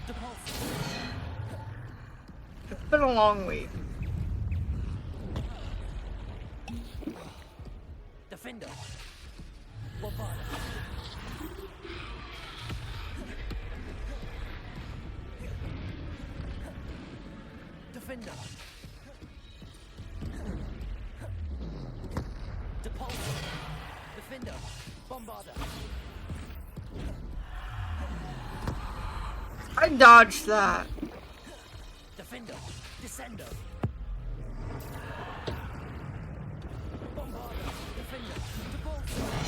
Depulse! It's been a long week. Defender! Bombarder! Defender! Depulse! Defender! Bombarder! I dodged that. Defender! Descender! Bombarder! Defender! Depulse!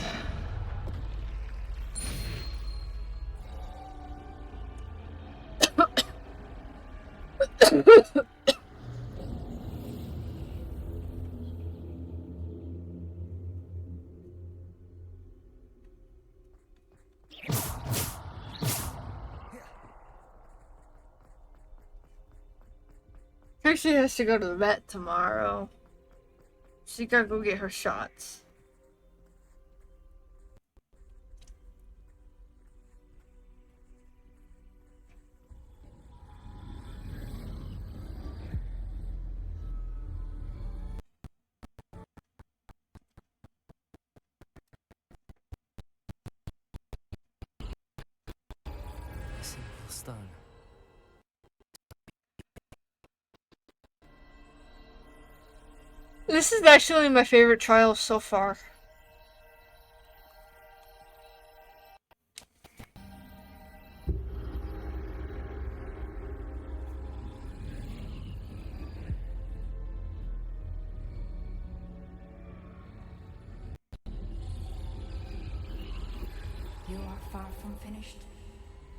Trixie has to go to the vet tomorrow. She gotta go get her shots. Simple stone. This is actually my favorite trial so far. You are far from finished.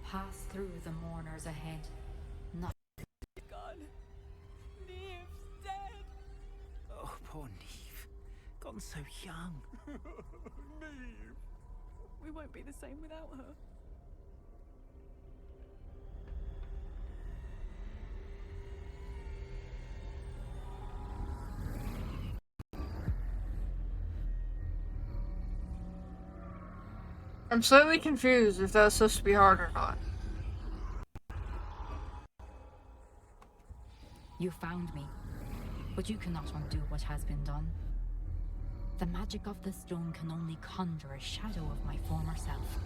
Pass through the mourners ahead. Not God. Neve's dead. Oh, poor Neve. Gone so young. Neve. We won't be the same without her. I'm slightly confused if that was supposed to be hard or not. You found me, but you cannot undo what has been done. The magic of the stone can only conjure a shadow of my former self.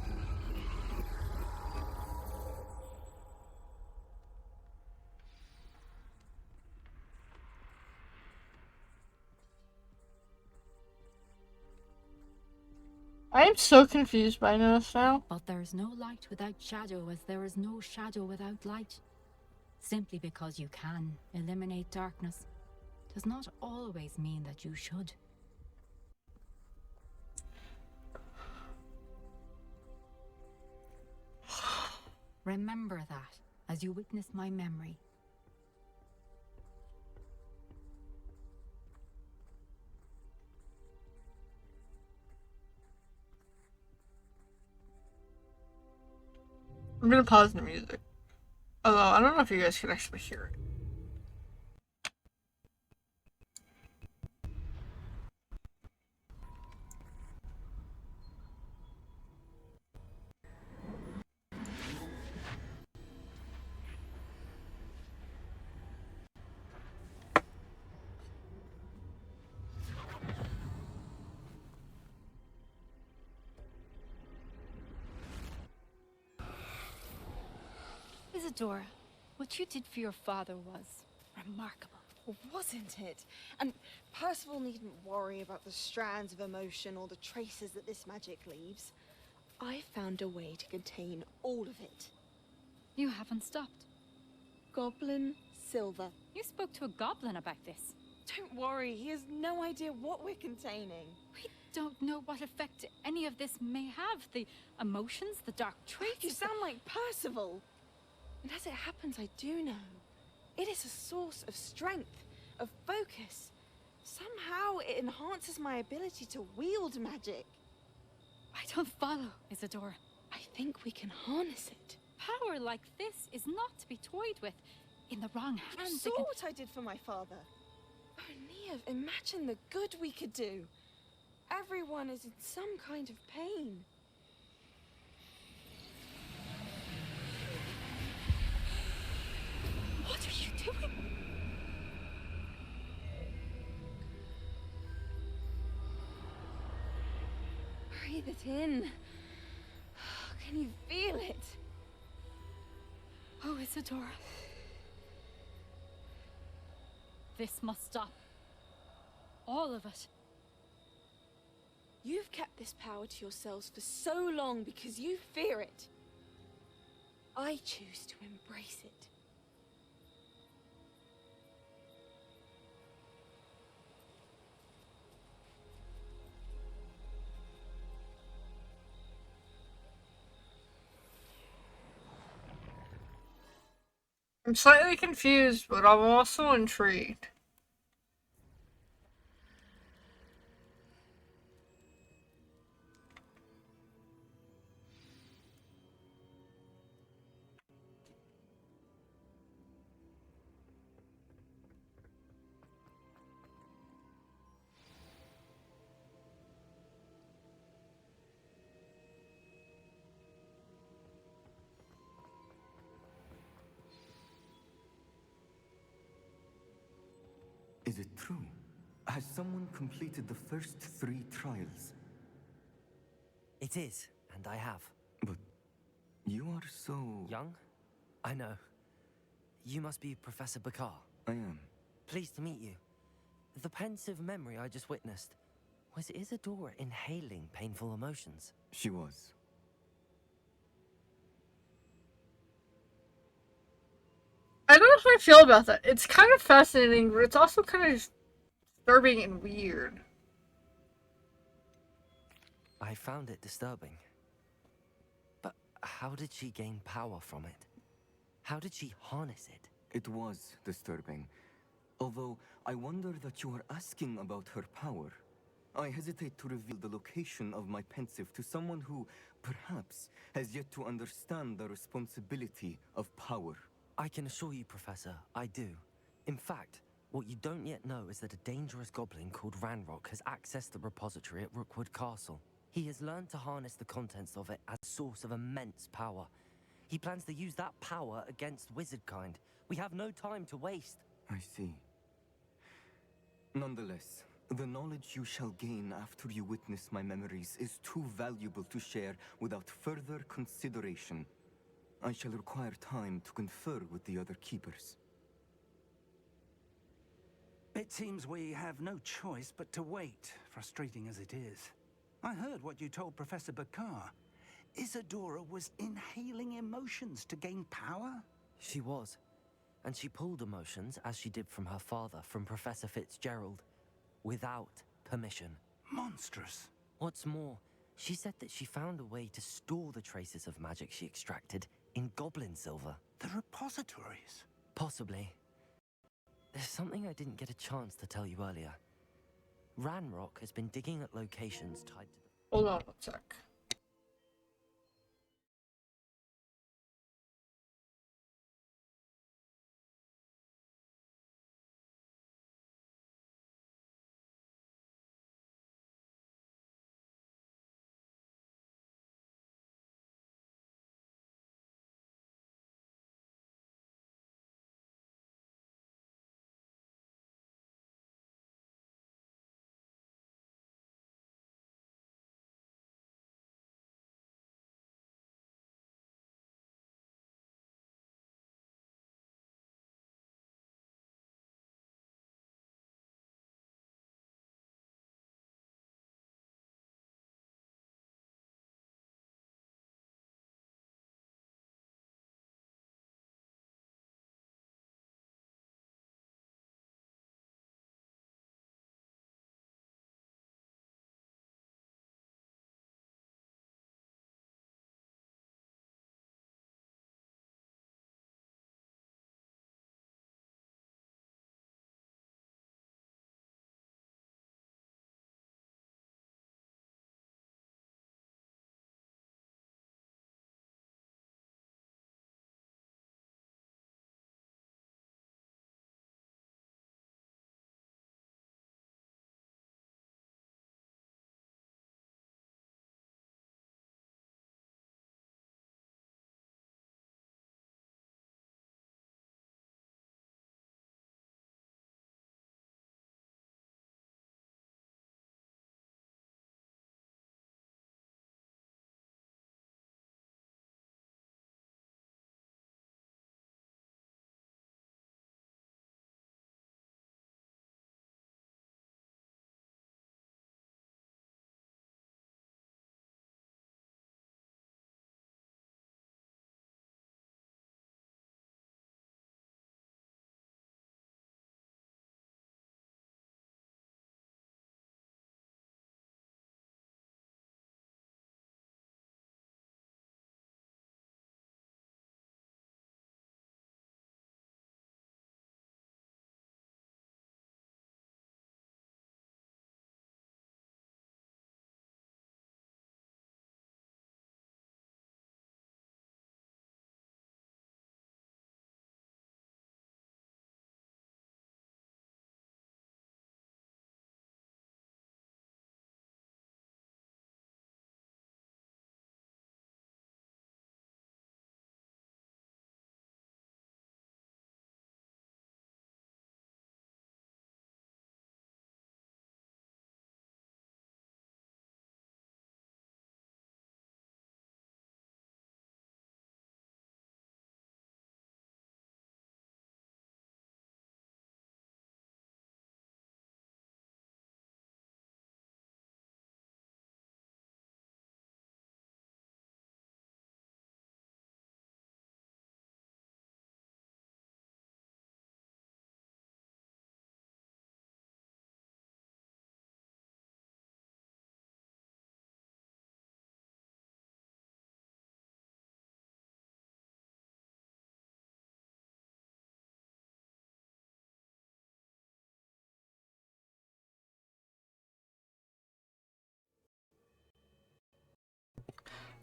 I am so confused by this now. But there is no light without shadow, as there is no shadow without light. Simply because you can eliminate darkness does not always mean that you should. Remember that as you witness my memory. I'm gonna pause the music. Although, I don't know if you guys can actually hear it. Isadora, what you did for your father was remarkable. Wasn't it? And Percival needn't worry about the strands of emotion or the traces that this magic leaves. I found a way to contain all of it. You haven't stopped. Goblin silver. You spoke to a goblin about this. Don't worry, he has no idea what we're containing. We don't know what effect any of this may have. The emotions, the dark traits. You sound like Percival. And as it happens, I do know. It is a source of strength, of focus. Somehow it enhances my ability to wield magic. I don't follow, Isadora. I think we can harness it. Power like this is not to be toyed with. In the wrong You hands, saw what I did for my father. Oh, Neve, imagine the good we could do. Everyone is in some kind of pain. What are you doing? Breathe it in. Can you feel it? Oh, Isadora. This must stop. All of it. You've kept this power to yourselves for so long because you fear it. I choose to embrace it. I'm slightly confused, but I'm also intrigued. Is it true? Has someone completed the first 3 trials? It is, and I have. But you are so... Young? I know. You must be Professor Bakar. I am. Pleased to meet you. The pensive memory I just witnessed, was Isadora inhaling painful emotions? She was. I don't know how I feel about that. It's kind of fascinating, but it's also kind of disturbing and weird. I found it disturbing. But how did she gain power from it? How did she harness it? It was disturbing. Although, I wonder that you are asking about her power. I hesitate to reveal the location of my pensive to someone who, perhaps, has yet to understand the responsibility of power. I can assure you, Professor, I do. In fact, what you don't yet know is that a dangerous goblin called Ranrock has accessed the repository at Rookwood Castle. He has learned to harness the contents of it as a source of immense power. He plans to use that power against wizardkind. We have no time to waste. I see. Nonetheless, the knowledge you shall gain after you witness my memories is too valuable to share without further consideration. I shall require time to confer with the other keepers. It seems we have no choice but to wait, frustrating as it is. I heard what you told Professor Bakar. Isadora was inhaling emotions to gain power? She was. And she pulled emotions, as she did from her father, from Professor Fitzgerald, without permission. Monstrous. What's more, she said that she found a way to store the traces of magic she extracted in goblin silver. The repositories? Possibly. There's something I didn't get a chance to tell you earlier. Ranrock has been digging at locations tied to the... Hold on one sec.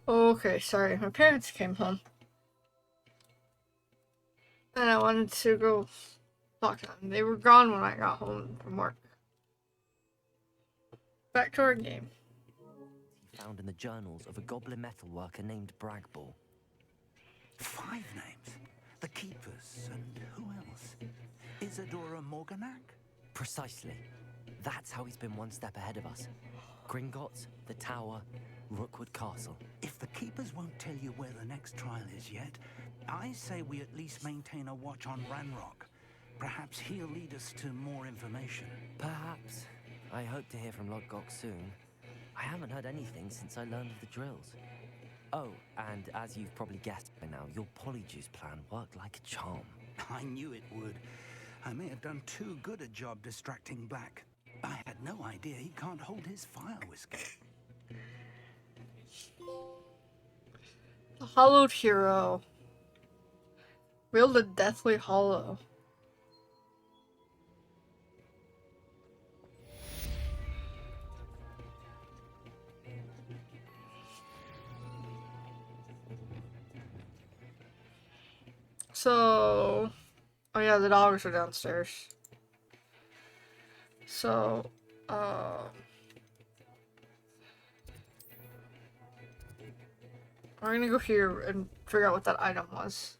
Okay, sorry. My parents came home. And I wanted to go talk to them. They were gone when I got home from work. Back to our game. He found in the journals of a goblin metal worker named Bragball. 5 names. The Keepers, and who else? Isadora Morganac? Precisely. That's how he's been one step ahead of us. Gringotts, the Tower, Rookwood Castle. If the Keepers won't tell you where the next trial is yet, I say we at least maintain a watch on Ranrock. Perhaps he'll lead us to more information. Perhaps. I hope to hear from Lodgok soon. I haven't heard anything since I learned of the drills. Oh, and as you've probably guessed by now, your Polyjuice plan worked like a charm. I knew it would. I may have done too good a job distracting Black. I had no idea he can't hold his fire whiskey. The Hollowed Hero. Wield the Deathly Hollow. So, oh yeah, the dogs are downstairs. So, we're gonna go here and figure out what that item was.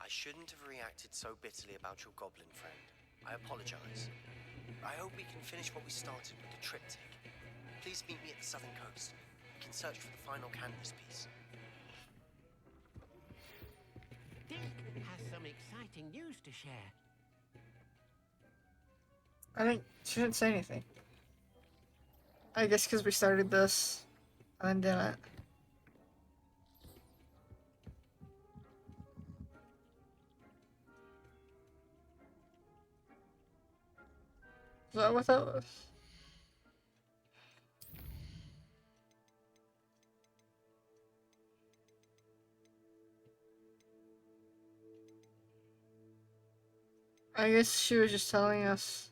I shouldn't have reacted so bitterly about your goblin friend. I apologize. I hope we can finish what we started with the triptych. Please meet me at the southern coast. We can search for the final canvas piece. Dick has some exciting news to share. I think she didn't say anything. I guess because we started this and then didn't. Is that what that was? I guess she was just telling us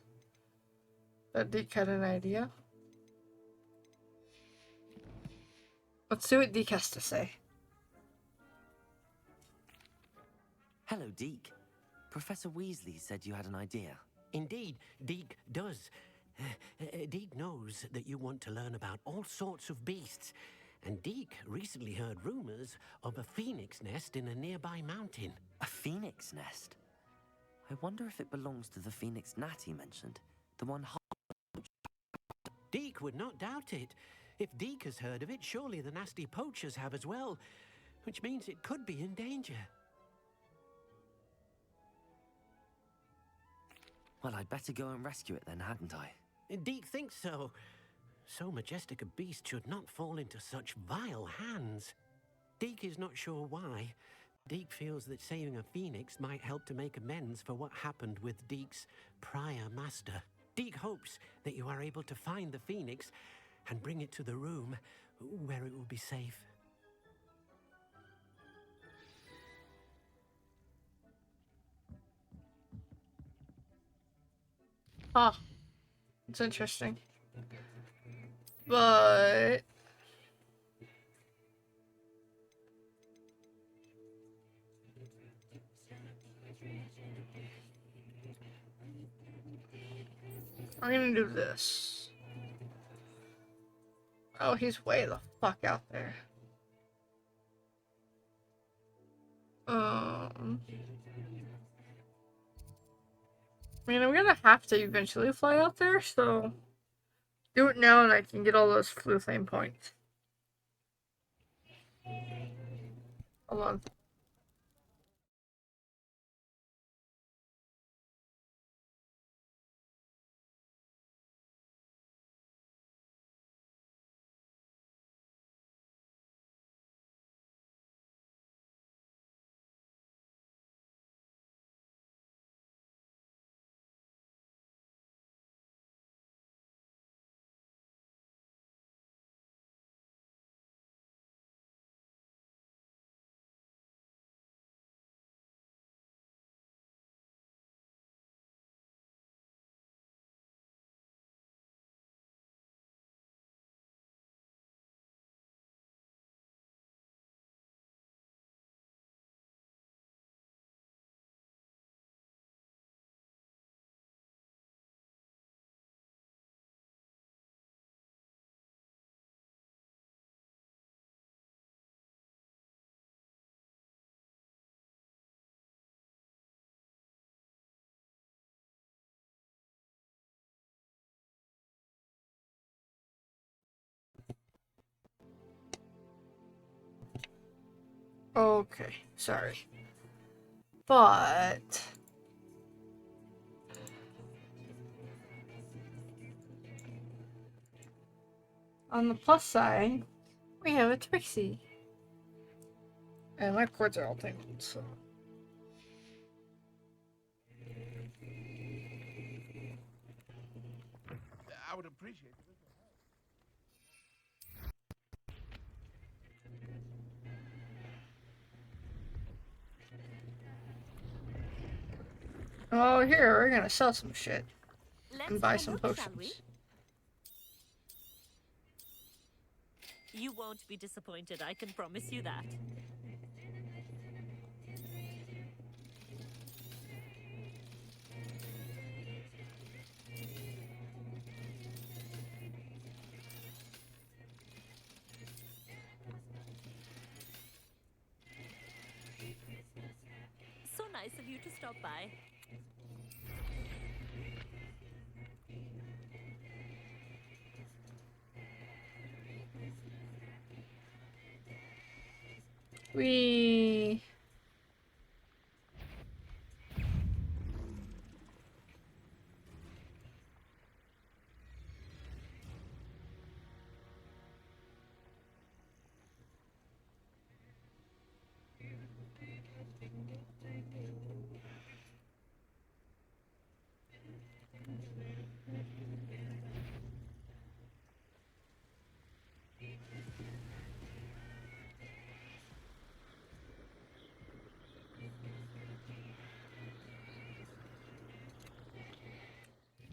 that Deke had an idea. Let's see what Deke has to say. Hello, Deke. Professor Weasley said you had an idea. Indeed, Deke does. Deke knows that you want to learn about all sorts of beasts, and Deke recently heard rumors of a phoenix nest in a nearby mountain. A phoenix nest? I wonder if it belongs to the phoenix gnat he mentioned. The one... Deke would not doubt it. If Deke has heard of it, surely the nasty poachers have as well, which means it could be in danger. Well, I'd better go and rescue it then, hadn't I? Deke thinks so. So majestic a beast should not fall into such vile hands. Deke is not sure why. Deke feels that saving a phoenix might help to make amends for what happened with Deke's prior master. Deke hopes that you are able to find the phoenix and bring it to the room where it will be safe. Huh. It's interesting. But... I'm gonna do this. Oh, he's way the fuck out there. I mean, I'm gonna have to eventually fly out there, so do it now and I can get all those flu flame points. Hold on. Okay, sorry. But on the plus side, we have a Trixie. And my cords are all tangled, so. I would appreciate it. Oh, here, we're gonna sell some shit. Let's And buy have a some look, shall we? potions. You won't be disappointed, I can promise you that. So nice of you to stop by. We.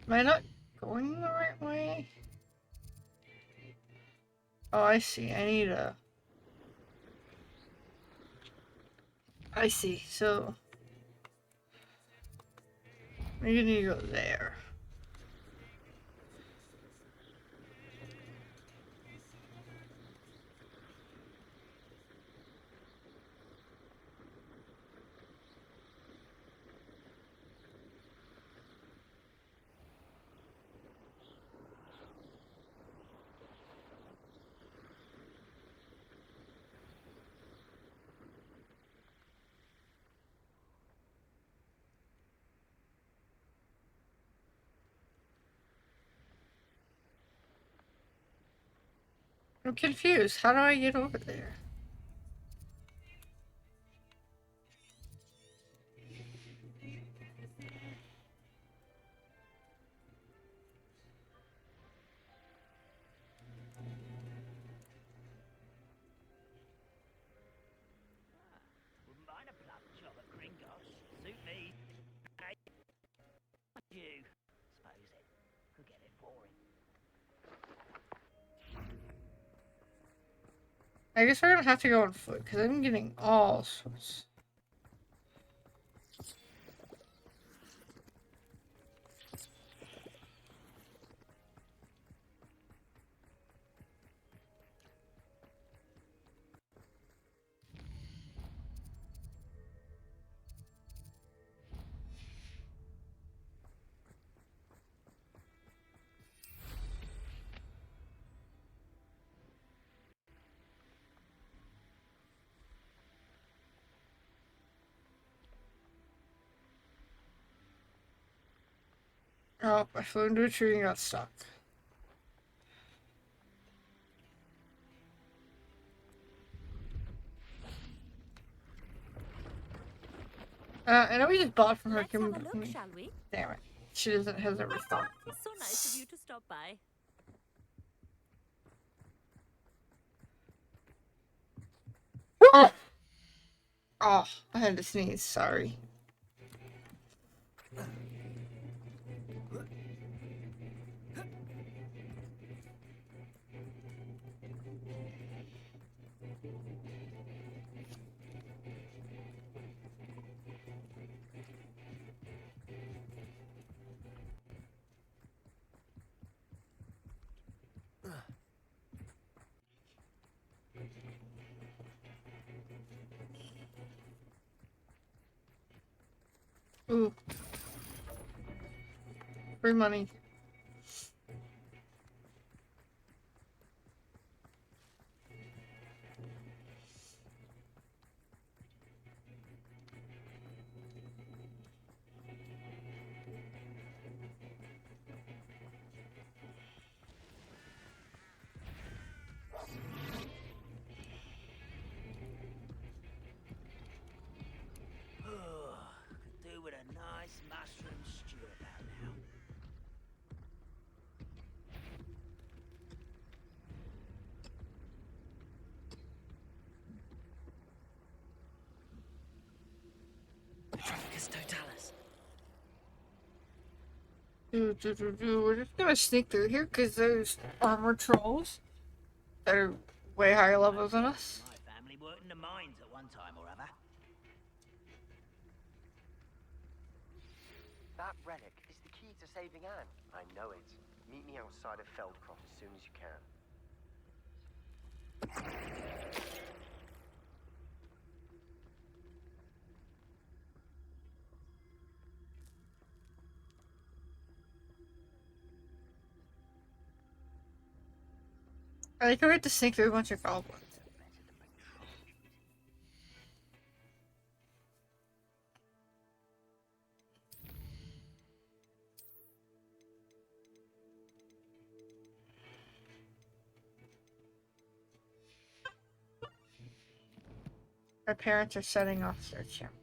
Am I not going the right way? Oh, I see. I need a. I see. So. Maybe I need to go there. I'm confused. How do I get over there? Wouldn't mind a plum chop at Gringos. Suit me. Hey. You. Suppose it could get it boring. I guess we're gonna have to go on foot because I'm getting all sorts. Oh, I flew into a tree and got stuck. I know we just bought from her. Let's have a look, shall we? Damn it. She hasn't responded. So nice of you to stop by. Oh, I had to sneeze. Sorry. Ooh. Free money. We're just gonna sneak through here because there's armor trolls that are way higher level than us. My family worked in the mines at one time or other. That relic is the key to saving Anne. I know it. Meet me outside of Feldcroft as soon as you can. I think we have to sneak through a bunch of goblins. Our parents are setting off their cameras.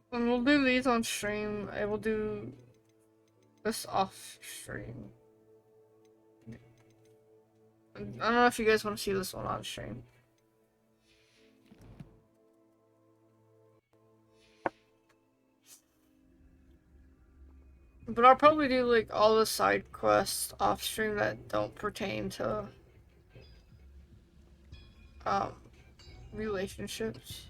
And we'll do these on stream. I will do this off stream. I don't know if you guys want to see this one on stream. But I'll probably do like all the side quests off stream that don't pertain to relationships.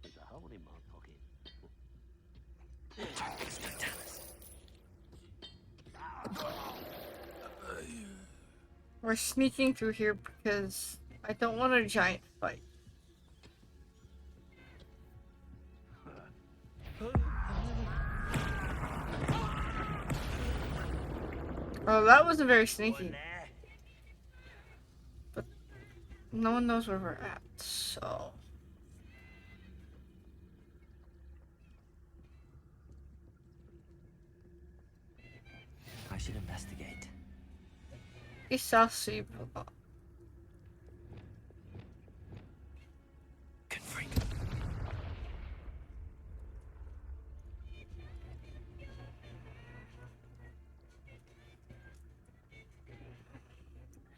There's a hole in my pocket. We're sneaking through here because I don't want a giant fight. Oh, that wasn't very sneaky. But no one knows where we're at, so... I should investigate. Isa si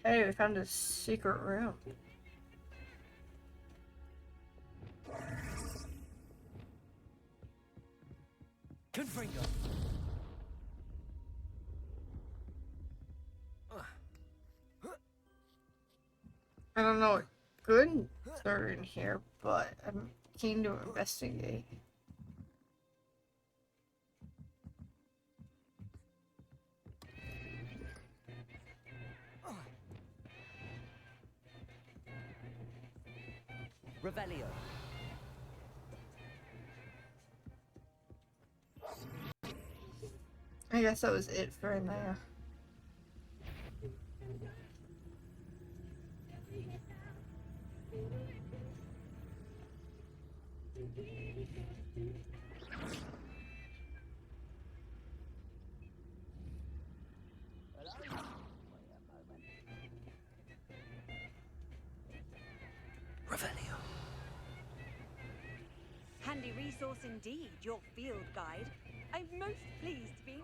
Hey, we found a secret room. Confringo. I don't know what good are in here, but I'm keen to investigate. Revelio. I guess that was it for in there. Revelio. Handy resource indeed, your field guide. I'm most pleased to be...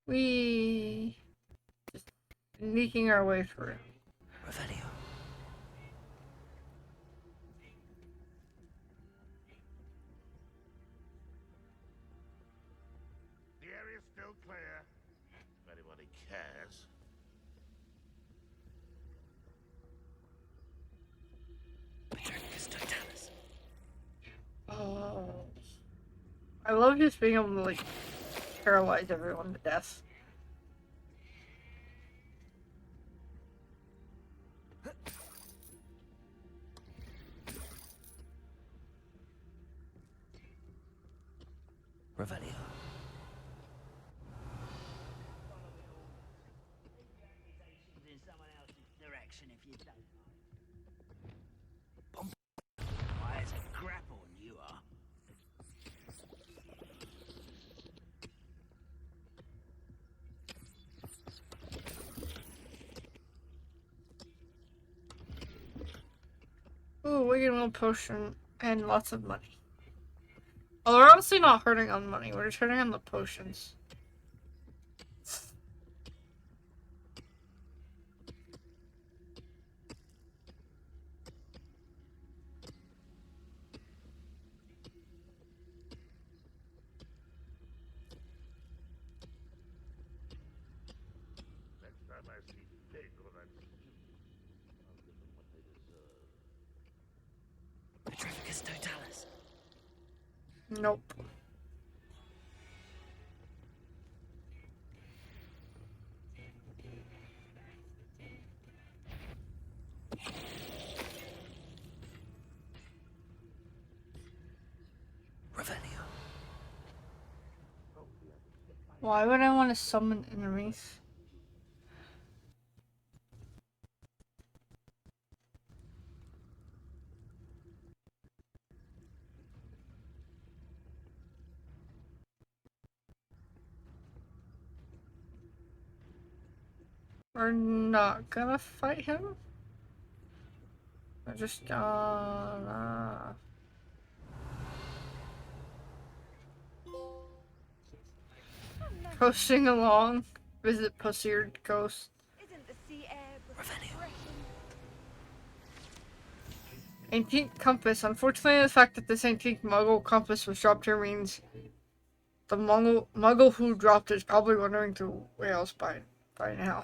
We just sneaking our way through. Revelio. The area's still clear, if anybody cares. I love just being able to, like, paralyze everyone to death. Revelio. In someone else's direction if you don't mind. Why, it's a grapple you are. Ooh, we get a little potion and lots of money. Oh, we're obviously not hurting on money, we're just hurting on the potions. Next time I see Fig or that student, I'll give them what they deserve. Petrificus totalis. Nope. Revelio. Why would I want to summon enemies? We're not gonna fight him? We're just gonna... coasting along. Visit Pussyard Coast. Isn't the sea air refreshing? Antique compass. Unfortunately, the fact that this antique Muggle compass was dropped here means the Muggle who dropped it is probably wandering through Wales by now.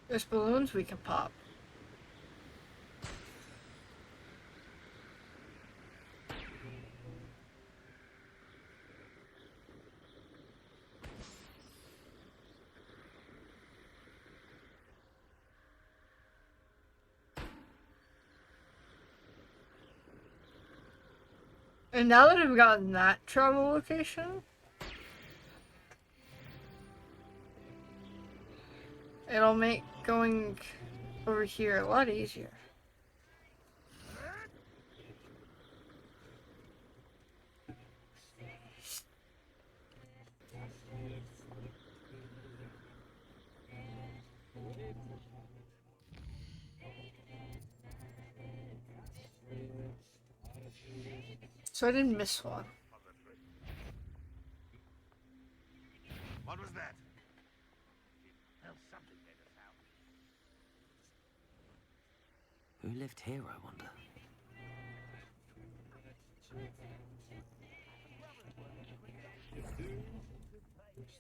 There's balloons we can pop. And now that I've gotten that travel location, it'll make going over here a lot easier. So I didn't miss one. What was that? Well, something made us out. Who lived here, I wonder?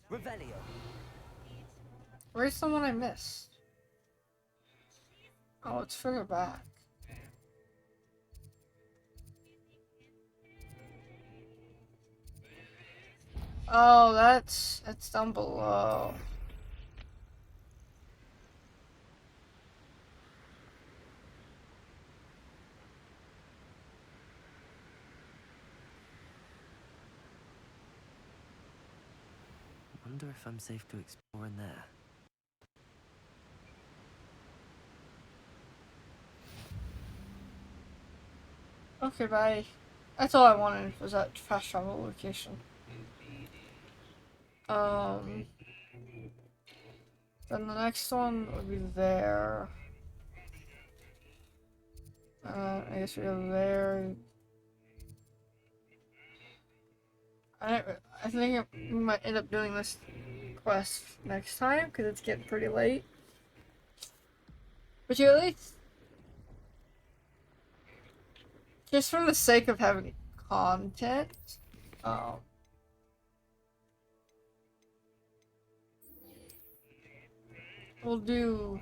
Revelio. Where's the one I missed? Oh, it's further back. Oh, that's down below. I wonder if I'm safe to explore in there. Okay, bye. That's all I wanted was that fast travel location. Then the next one would be there. I guess we go there. I think we might end up doing this quest next time because it's getting pretty late. But you at least just for the sake of having content, we'll do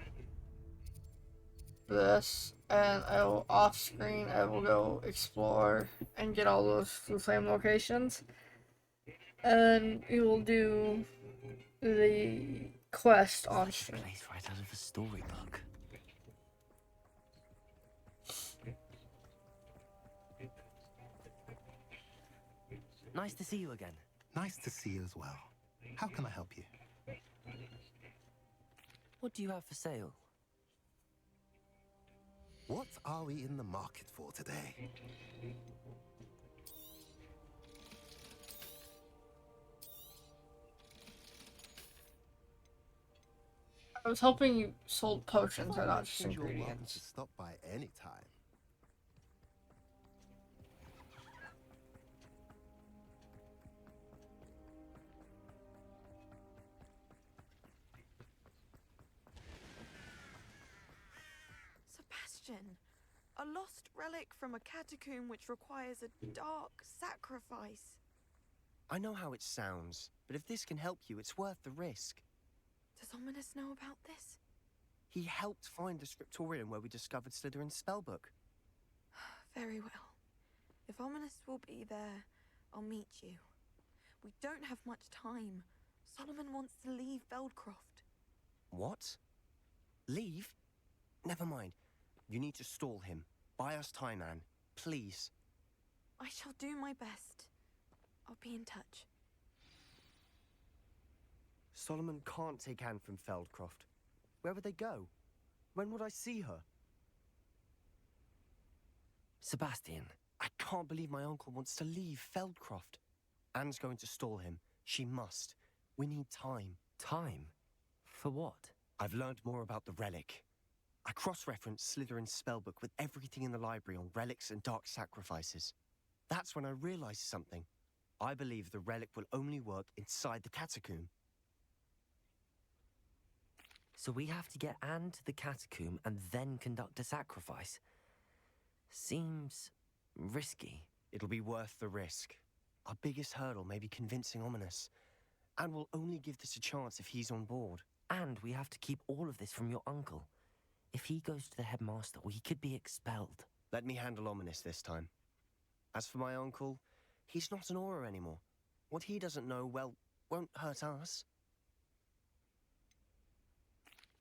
this, and I will off screen. I will go explore and get all those Blue Flame locations, and then we will do the quest on stream. Place right out of a storybook. Nice to see you again. Nice to see you as well. How can I help you? What do you have for sale? What are we in the market for today? I was hoping you sold potions and not just You're welcome to ingredients. stop by any time. Sebastian, a lost relic from a catacomb which requires a dark sacrifice. I know how it sounds, but if this can help you, it's worth the risk. Does Ominous know about this? He helped find the scriptorium where we discovered Slytherin's spellbook. Very well. If Ominous will be there, I'll meet you. We don't have much time. Solomon wants to leave Feldcroft. What? Leave? Never mind. You need to stall him. Buy us time, Anne. Please. I shall do my best. I'll be in touch. Solomon can't take Anne from Feldcroft. Where would they go? When would I see her? Sebastian. I can't believe my uncle wants to leave Feldcroft. Anne's going to stall him. She must. We need time. Time? For what? I've learned more about the relic. I cross-referenced Slytherin's spellbook with everything in the library on relics and dark sacrifices. That's when I realized something. I believe the relic will only work inside the catacomb. So we have to get Anne to the catacomb and then conduct a sacrifice? Seems risky. It'll be worth the risk. Our biggest hurdle may be convincing Ominous. And we'll only give this a chance if he's on board. And we have to keep all of this from your uncle. If he goes to the headmaster, he could be expelled. Let me handle Ominous this time. As for my uncle, he's not an Auror anymore. What he doesn't know, well, won't hurt us.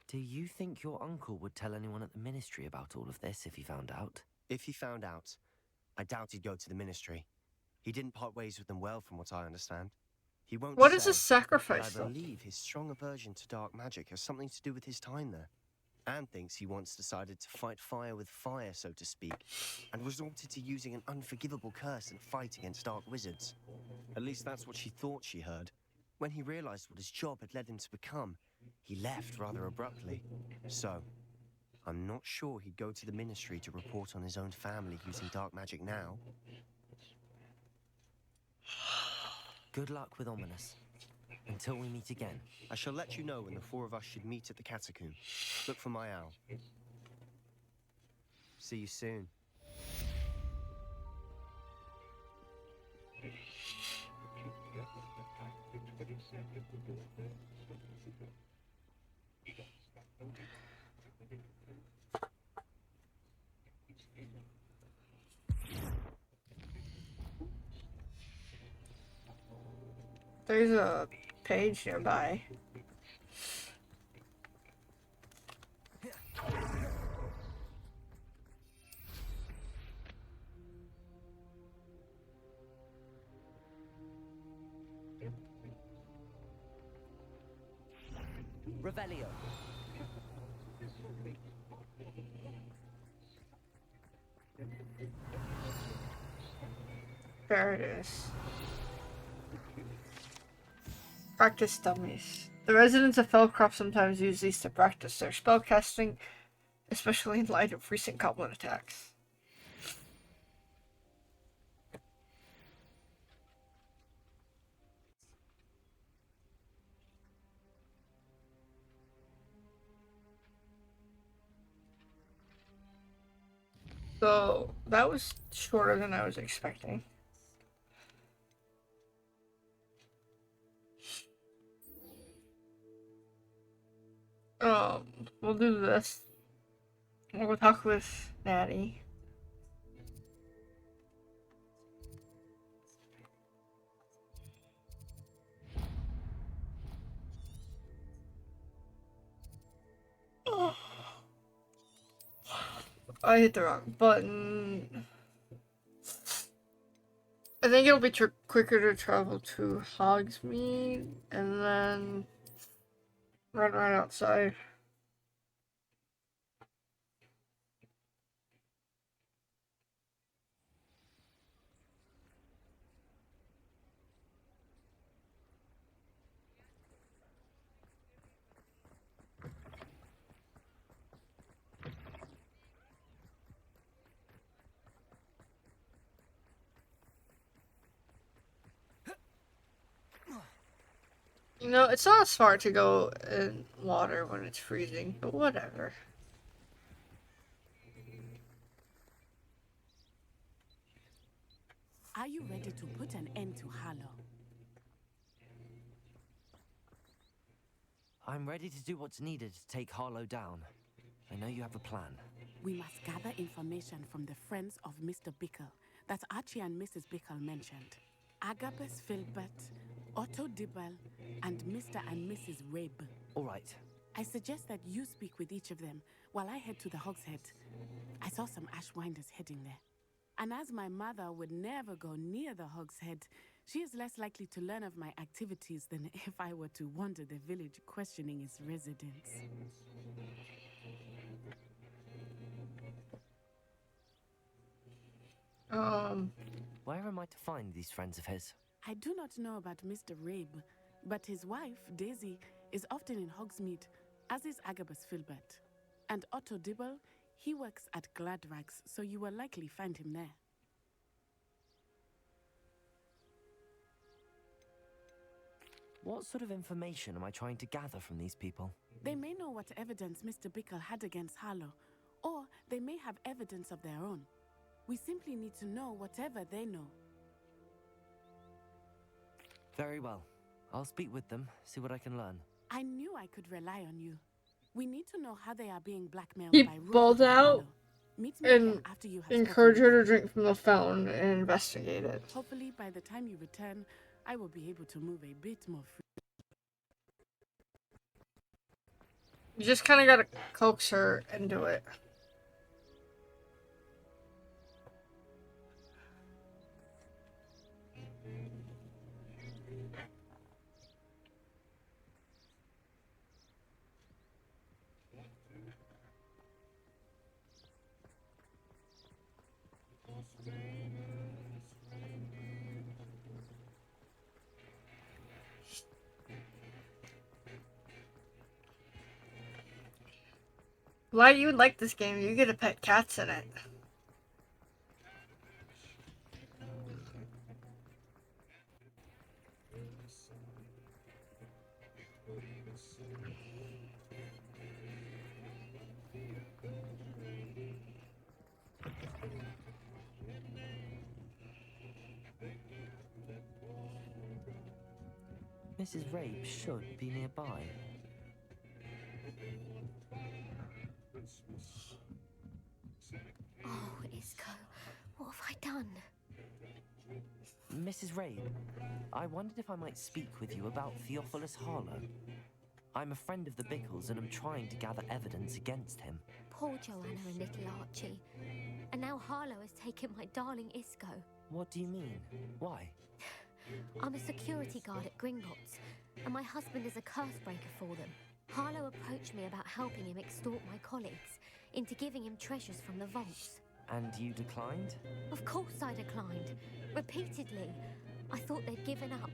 Do you think your uncle would tell anyone at the ministry about all of this if he found out? If he found out, I doubt he'd go to the ministry. He didn't part ways with them well, from what I understand. He won't What is say, a sacrifice, but though? I believe his strong aversion to dark magic has something to do with his time there. Anne thinks he once decided to fight fire with fire, so to speak, and resorted to using an unforgivable curse and fight against dark wizards. At least that's what she thought she heard. When he realized what his job had led him to become, he left rather abruptly. So, I'm not sure he'd go to the ministry to report on his own family using dark magic now. Good luck with Ominous. Until we meet again. I shall let you know when the four of us should meet at the catacomb. Look for my owl. See you soon. There's a page nearby. Revelio. There it is. Practice dummies. The residents of Feldcroft sometimes use these to practice their spellcasting, especially in light of recent goblin attacks. So that was shorter than I was expecting. We'll do this. We'll go talk with Natty. I hit the wrong button. I think it'll be quicker to travel to Hogsmeade and then run right outside. You know, it's not smart to go in water when it's freezing, but whatever. Are you ready to put an end to Harlow? I'm ready to do what's needed to take Harlow down. I know you have a plan. We must gather information from the friends of Mr. Bickle that Archie and Mrs. Bickle mentioned. Agabus Filbert, Otto Dibble, and Mr. and Mrs. Rabe. All right. I suggest that you speak with each of them while I head to the Hogshead. I saw some Ashwinders heading there. And as my mother would never go near the Hogshead, she is less likely to learn of my activities than if I were to wander the village questioning its residents. Where am I to find these friends of his? I do not know about Mr. Rabe, but his wife, Daisy, is often in Hogsmeade, as is Agabus Filbert. And Otto Dibble, he works at Gladrags, so you will likely find him there. What sort of information am I trying to gather from these people? They may know what evidence Mr. Bickle had against Harlow, or they may have evidence of their own. We simply need to know whatever they know. Very well. I'll speak with them, see what I can learn. I knew I could rely on you. We need to know how they are being blackmailed He by Rook balls and out Harlow. Meet me here after you have encourage spoken. her to drink from the fountain and investigate it. Hopefully, by the time you return, I will be able to move a bit more free. You just kind of gotta coax her into it. Why you would like this game? You get to pet cats in it. Mrs. Rabe should be nearby. Oh, Isco, what have I done? Mrs. Rabe, I wondered if I might speak with you about Theophilus Harlow. I'm a friend of the Bickles and I'm trying to gather evidence against him. Poor Joanna and little Archie. And now Harlow has taken my darling Isco. What do you mean? Why? I'm a security guard at Gringotts, and my husband is a curse breaker for them. Harlow approached me about helping him extort my colleagues into giving him treasures from the vaults. And you declined? Of course I declined. Repeatedly. I thought they'd given up,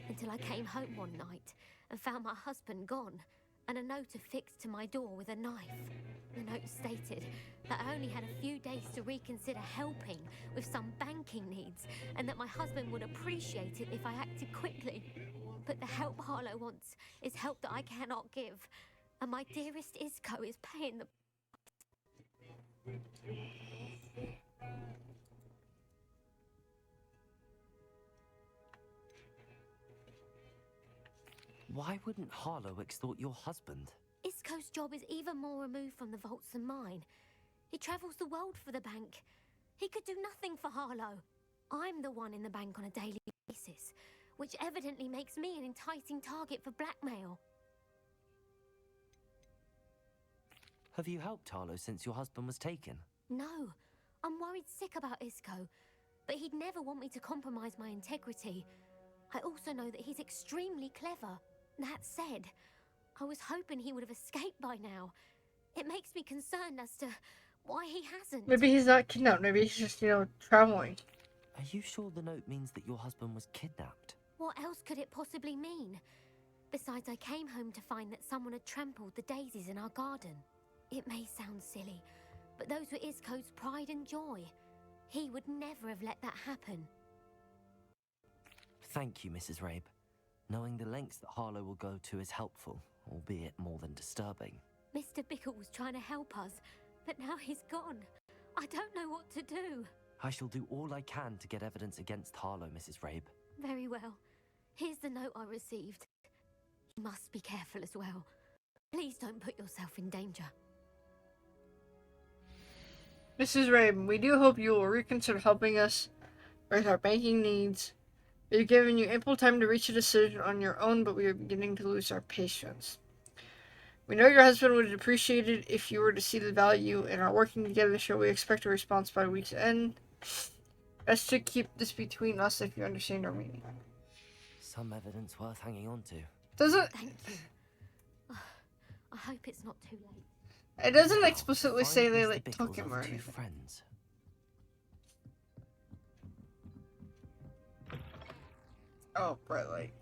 until I came home one night and found my husband gone, and a note affixed to my door with a knife. The note stated that I only had a few days to reconsider helping with some banking needs, and that my husband would appreciate it if I acted quickly. But the help Harlow wants is help that I cannot give, and my dearest Isco is paying the... Why wouldn't Harlow extort your husband? Isco's job is even more removed from the vaults than mine. He travels the world for the bank. He could do nothing for Harlow. I'm the one in the bank on a daily basis, which evidently makes me an enticing target for blackmail. Have you helped Harlow since your husband was taken? No, I'm worried sick about Isco, but he'd never want me to compromise my integrity. I also know that he's extremely clever. That said, I was hoping he would have escaped by now. It makes me concerned as to why he hasn't. Maybe he's not kidnapped. Maybe he's just, traveling. Are you sure the note means that your husband was kidnapped? What else could it possibly mean? Besides, I came home to find that someone had trampled the daisies in our garden. It may sound silly, but those were Isco's pride and joy. He would never have let that happen. Thank you, Mrs. Rabe. Knowing the lengths that Harlow will go to is helpful, albeit more than disturbing. Mr. Bickle was trying to help us, but now he's gone. I don't know what to do. I shall do all I can to get evidence against Harlow, Mrs. Rabe. Very well. Here's the note I received. You must be careful as well. Please don't put yourself in danger. Mrs. Rabe, we do hope you will reconsider helping us with our banking needs. We've given you ample time to reach a decision on your own, but we are beginning to lose our patience. We know your husband would appreciate it if you were to see the value in our working together, so we expect a response by week's end. Best to keep this between us if you understand our meaning. Some evidence worth hanging on to. Doesn't... Thank you. I hope it's not too late. It doesn't explicitly say they, Mr. took Bickle's him or other two anything. friends. Oh, bright light.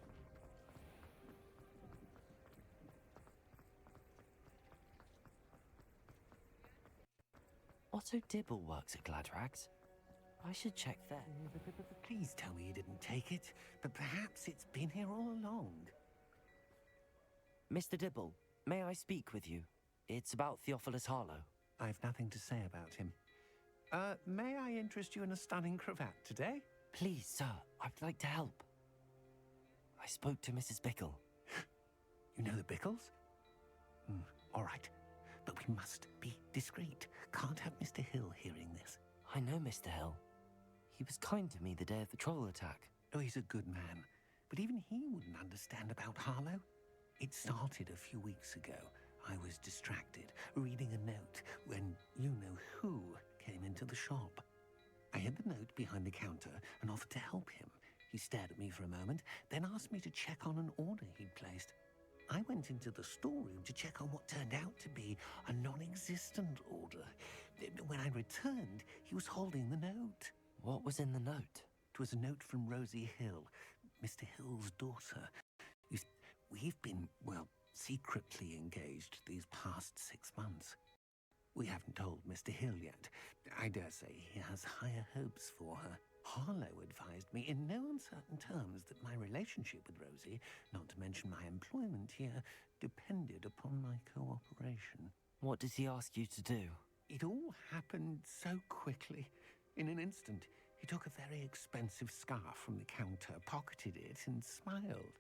Otto Dibble works at Gladrags. I should check there. Please tell me you didn't take it, but perhaps it's been here all along. Mr. Dibble, may I speak with you? It's about Theophilus Harlow. I've nothing to say about him. May I interest you in a stunning cravat today? Please, sir, I'd like to help. I spoke to Mrs. Bickle. You know the Bickles? All right, but we must be discreet. Can't have Mr. Hill hearing this. I know Mr. Hill. He was kind to me the day of the troll attack. Oh, he's a good man, but even he wouldn't understand about Harlow. It started a few weeks ago. I was distracted, reading a note, when you-know-who came into the shop. I hid the note behind the counter and offered to help him. He stared at me for a moment, then asked me to check on an order he'd placed. I went into the storeroom to check on what turned out to be a non-existent order. When I returned, he was holding the note. What was in the note? It was a note from Rosie Hill, Mr. Hill's daughter. We've been, well, secretly engaged these past 6 months. We haven't told Mr. Hill yet. I dare say he has higher hopes for her. Harlow advised me in no uncertain terms that my relationship with Rosie, not to mention my employment here, depended upon my cooperation. What does he ask you to do? It all happened so quickly. In an instant, he took a very expensive scarf from the counter, pocketed it, and smiled.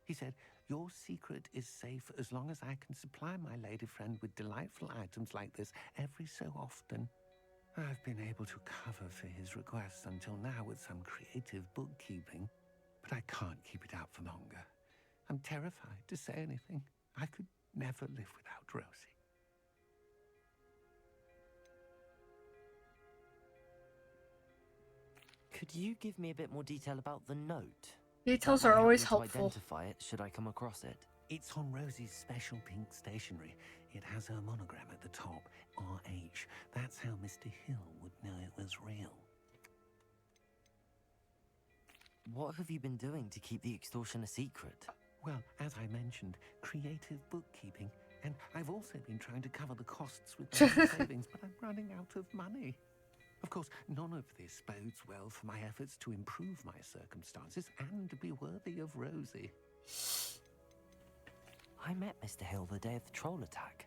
He said, "Your secret is safe as long as I can supply my lady friend with delightful items like this every so often." I've been able to cover for his requests until now with some creative bookkeeping, but I can't keep it out for longer. I'm terrified to say anything. I could never live without Rosie. Could you give me a bit more detail about the note? Details That might are always help me to helpful. identify it should I come across it. It's on Rosie's special pink stationery. It has her monogram at the top, RH. That's how Mr. Hill would know it was real. What have you been doing to keep the extortion a secret? Well, as I mentioned, creative bookkeeping. And I've also been trying to cover the costs with my own savings, but I'm running out of money. Of course, none of this bodes well for my efforts to improve my circumstances and be worthy of Rosie. I met Mr. Hill the day of the troll attack.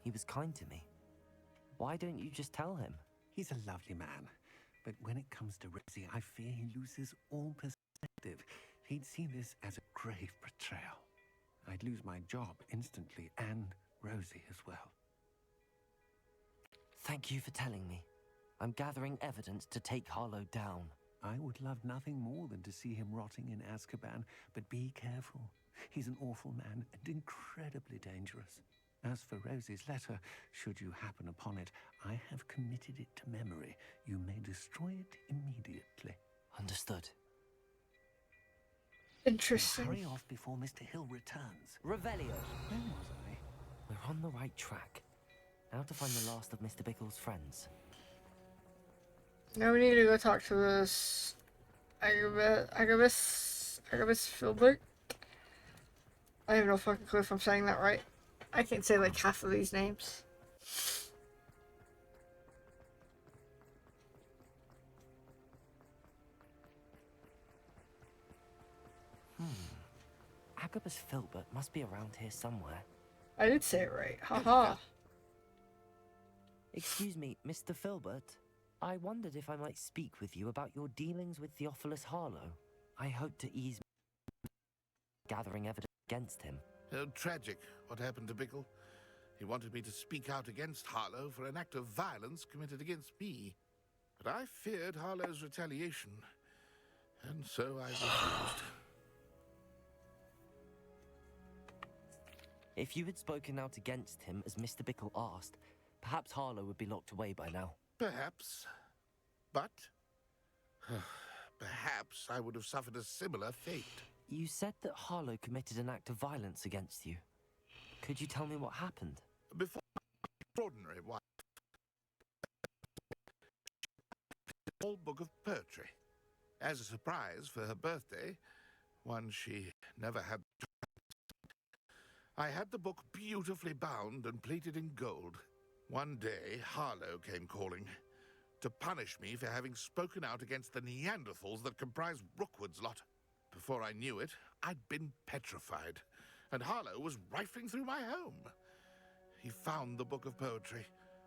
He was kind to me. Why don't you just tell him? He's a lovely man, But when it comes to Rosie, I fear he loses all perspective. He'd see this as a grave betrayal. I'd lose my job instantly, and Rosie as well. Thank you for telling me. I'm gathering evidence to take Harlow down. I would love nothing more than to see him rotting in Azkaban, but be careful. He's an awful man and incredibly dangerous. As for Rosie's letter, should you happen upon it, I have committed it to memory. You may destroy it immediately. Understood. Interesting. Hurry off before Mr. Hill returns. Revelio. Where was I? We're on the right track. Now to find the last of Mr. Bickle's friends. Now we need to go talk to this Agabus Filbert. I have no fucking clue if I'm saying that right. I can't say like half of these names. Agabus Filbert must be around here somewhere. I did say it right. Haha. Excuse me, Mr. Filbert. I wondered if I might speak with you about your dealings with Theophilus Harlow. I hope to ease gathering evidence against him. Tragic what happened to Bickle. He wanted me to speak out against Harlow for an act of violence committed against me. But I feared Harlow's retaliation, and so I refused. If you had spoken out against him as Mr. Bickle asked, perhaps Harlow would be locked away by now. Perhaps. But perhaps I would have suffered a similar fate. You said that Harlow committed an act of violence against you. Could you tell me what happened? Before my extraordinary wife, a whole book of poetry. As a surprise for her birthday, one she never had. I had the book beautifully bound and plated in gold. One day, Harlow came calling to punish me for having spoken out against the Neanderthals that comprise Rookwood's lot. Before I knew it, I'd been petrified, and Harlow was rifling through my home. He found the book of poetry,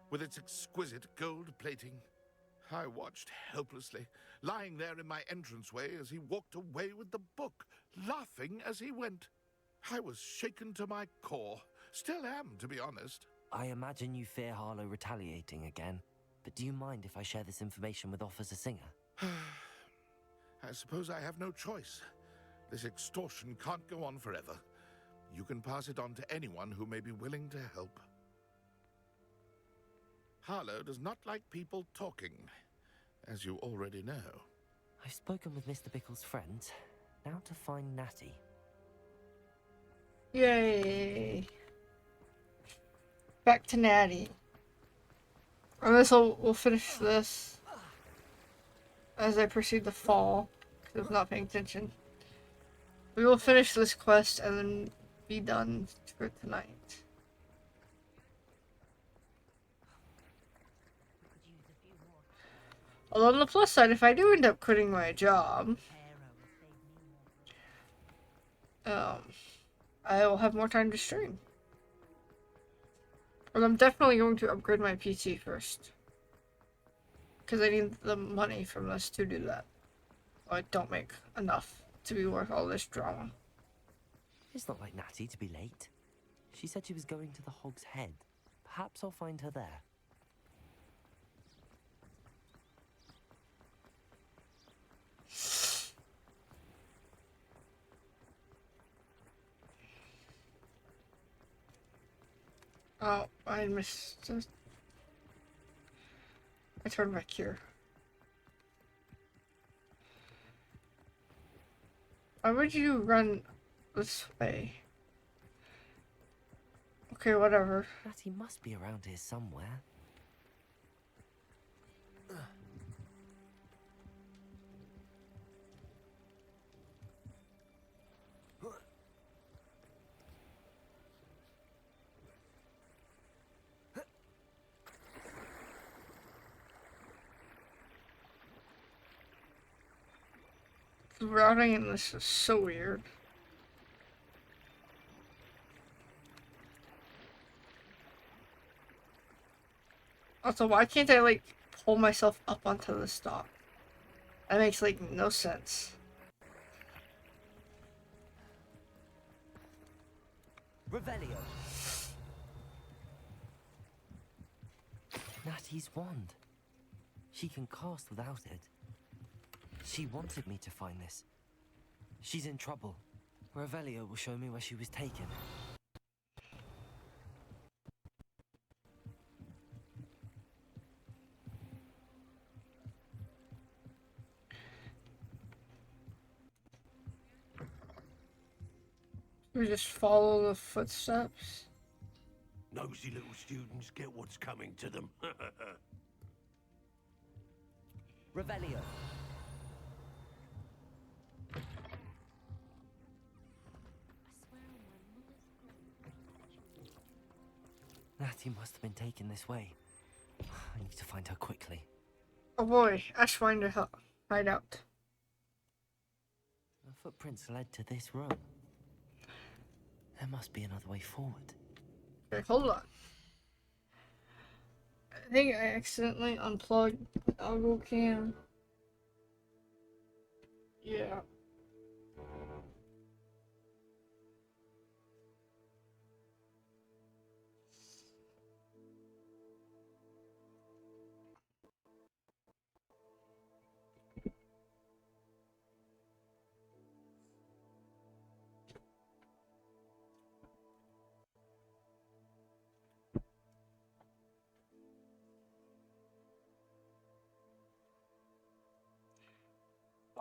with its exquisite gold plating. I watched helplessly, lying there in my entranceway as he walked away with the book, laughing as he went. I was shaken to my core. Still am, to be honest. I imagine you fear Harlow retaliating again, but do you mind if I share this information with Officer Singer? I suppose I have no choice. This extortion can't go on forever. You can pass it on to anyone who may be willing to help. Harlow does not like people talking, as you already know. I've spoken with Mr. Bickle's friends. Now to find Natty. Yay. Back to Natty. And we'll finish this as I proceed to fall, because I was not paying attention. We will finish this quest and then be done for tonight. Although on the plus side, if I do end up quitting my job, I will have more time to stream. Well, I'm definitely going to upgrade my PC first, because I need the money from this to do that. I don't make enough to be worth all this drama. It's not like Natty to be late. She said she was going to the Hog's Head. Perhaps I'll find her there. Oh, I missed it. I turned back here. Why would you run this way? Okay, whatever. Natty must be around here somewhere. The routing in this is so weird. Also, why can't I, like, pull myself up onto the stalk. That makes, like, no sense. Revelio. Natty's wand. She can cast without it. She wanted me to find this. She's in trouble. Revelio will show me where she was taken. We just follow the footsteps. Nosy little students get what's coming to them. Revelio. Natty must have been taken this way. I need to find her quickly. Oh boy, Ashwinder hideout. The footprints led to this room. There must be another way forward. Okay, hold on. I think I accidentally unplugged the algo cam. Yeah.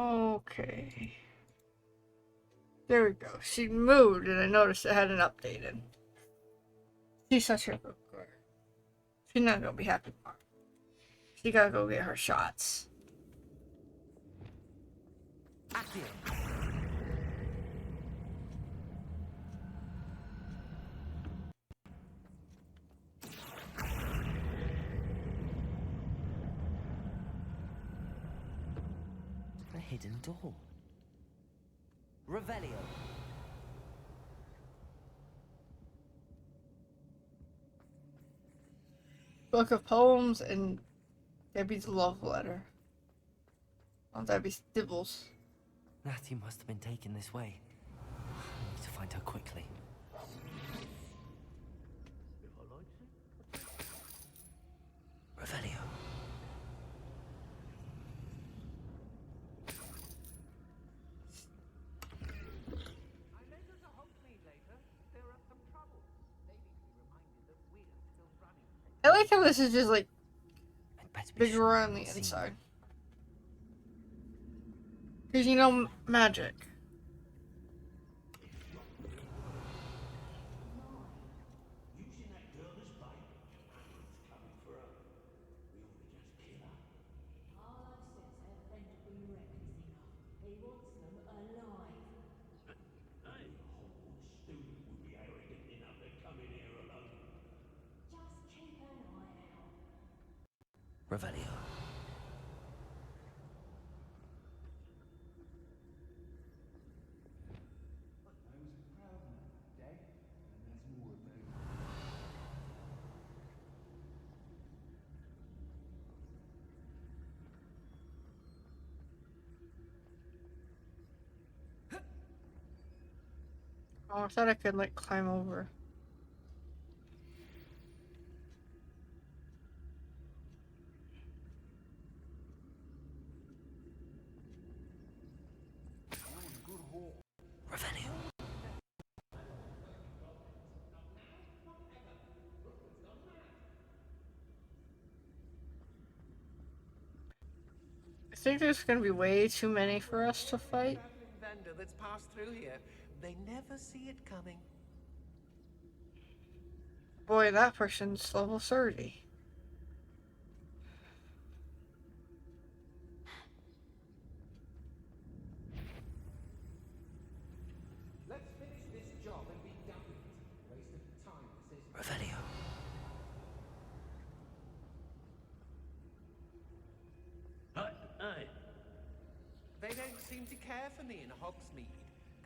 Okay. There we go. She moved and I noticed it hadn't updated. She's such a good girl. She's not gonna be happy tomorrow. She gotta go get her shots. Accio. A hidden door. Revelio. Book of poems and Debbie's love letter. Oh, Debbie's Dibbles. Natty must have been taken this way. I need to find her quickly. Revelio. I like how this is just like bigger around the inside. Because you know, magic. Hey, a Hogwarts student would be arrogant enough to come in here alone. Just keep an eye out. Revelio. I was a proud man that day, and that's more about it. Oh, I thought I could like climb over. Revelio. I think there's gonna be way too many for us to fight. Vendor that's passed through here. They never see it coming. Boy, that person's level 30. Let's finish this job and be done with it. Waste of time, this is. Revelio. Hey. They don't seem to care for me in Hogsmeade.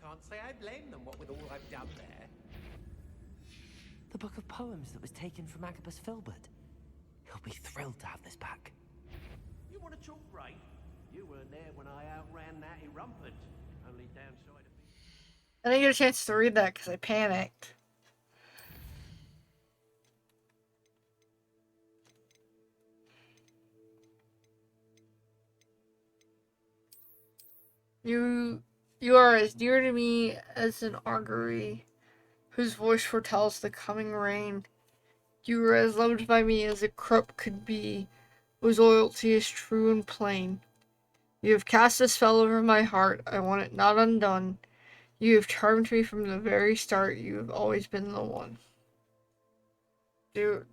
Can't say I blame them, what with all I've done there. The book of poems that was taken from Agabus Filbert. He'll be thrilled to have this back. want to talk rain? You weren't there when I outran Natty Rumpant. Only downside of me. I didn't get a chance to read that because I panicked. You are as dear to me as an augury, whose voice foretells the coming rain. You are as loved by me as a crup could be, whose loyalty is true and plain. You have cast a spell over my heart, I want it not undone. You have charmed me from the very start, you have always been the one. Dude,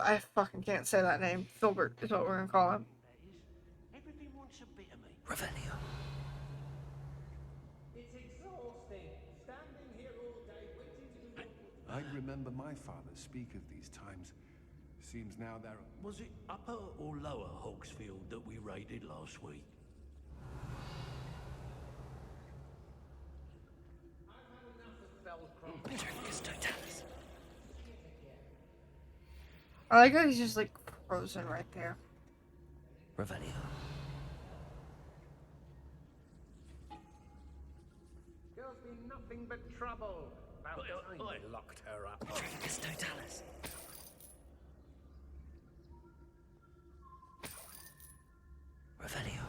I fucking can't say that name. Filbert is what we're gonna call him. Everything wants a bit of me. Revelio. It's exhausting. Standing here all day waiting to do your... I remember my father speak of these times. Seems now there... Was it upper or lower Hogsfield that we raided last week? I've had enough of Felcroft. Petrificus totalis. I like how he's just like frozen right there. Revelio. Girl's been nothing but trouble. About time I locked her up. Petrificus totalis. Revelio.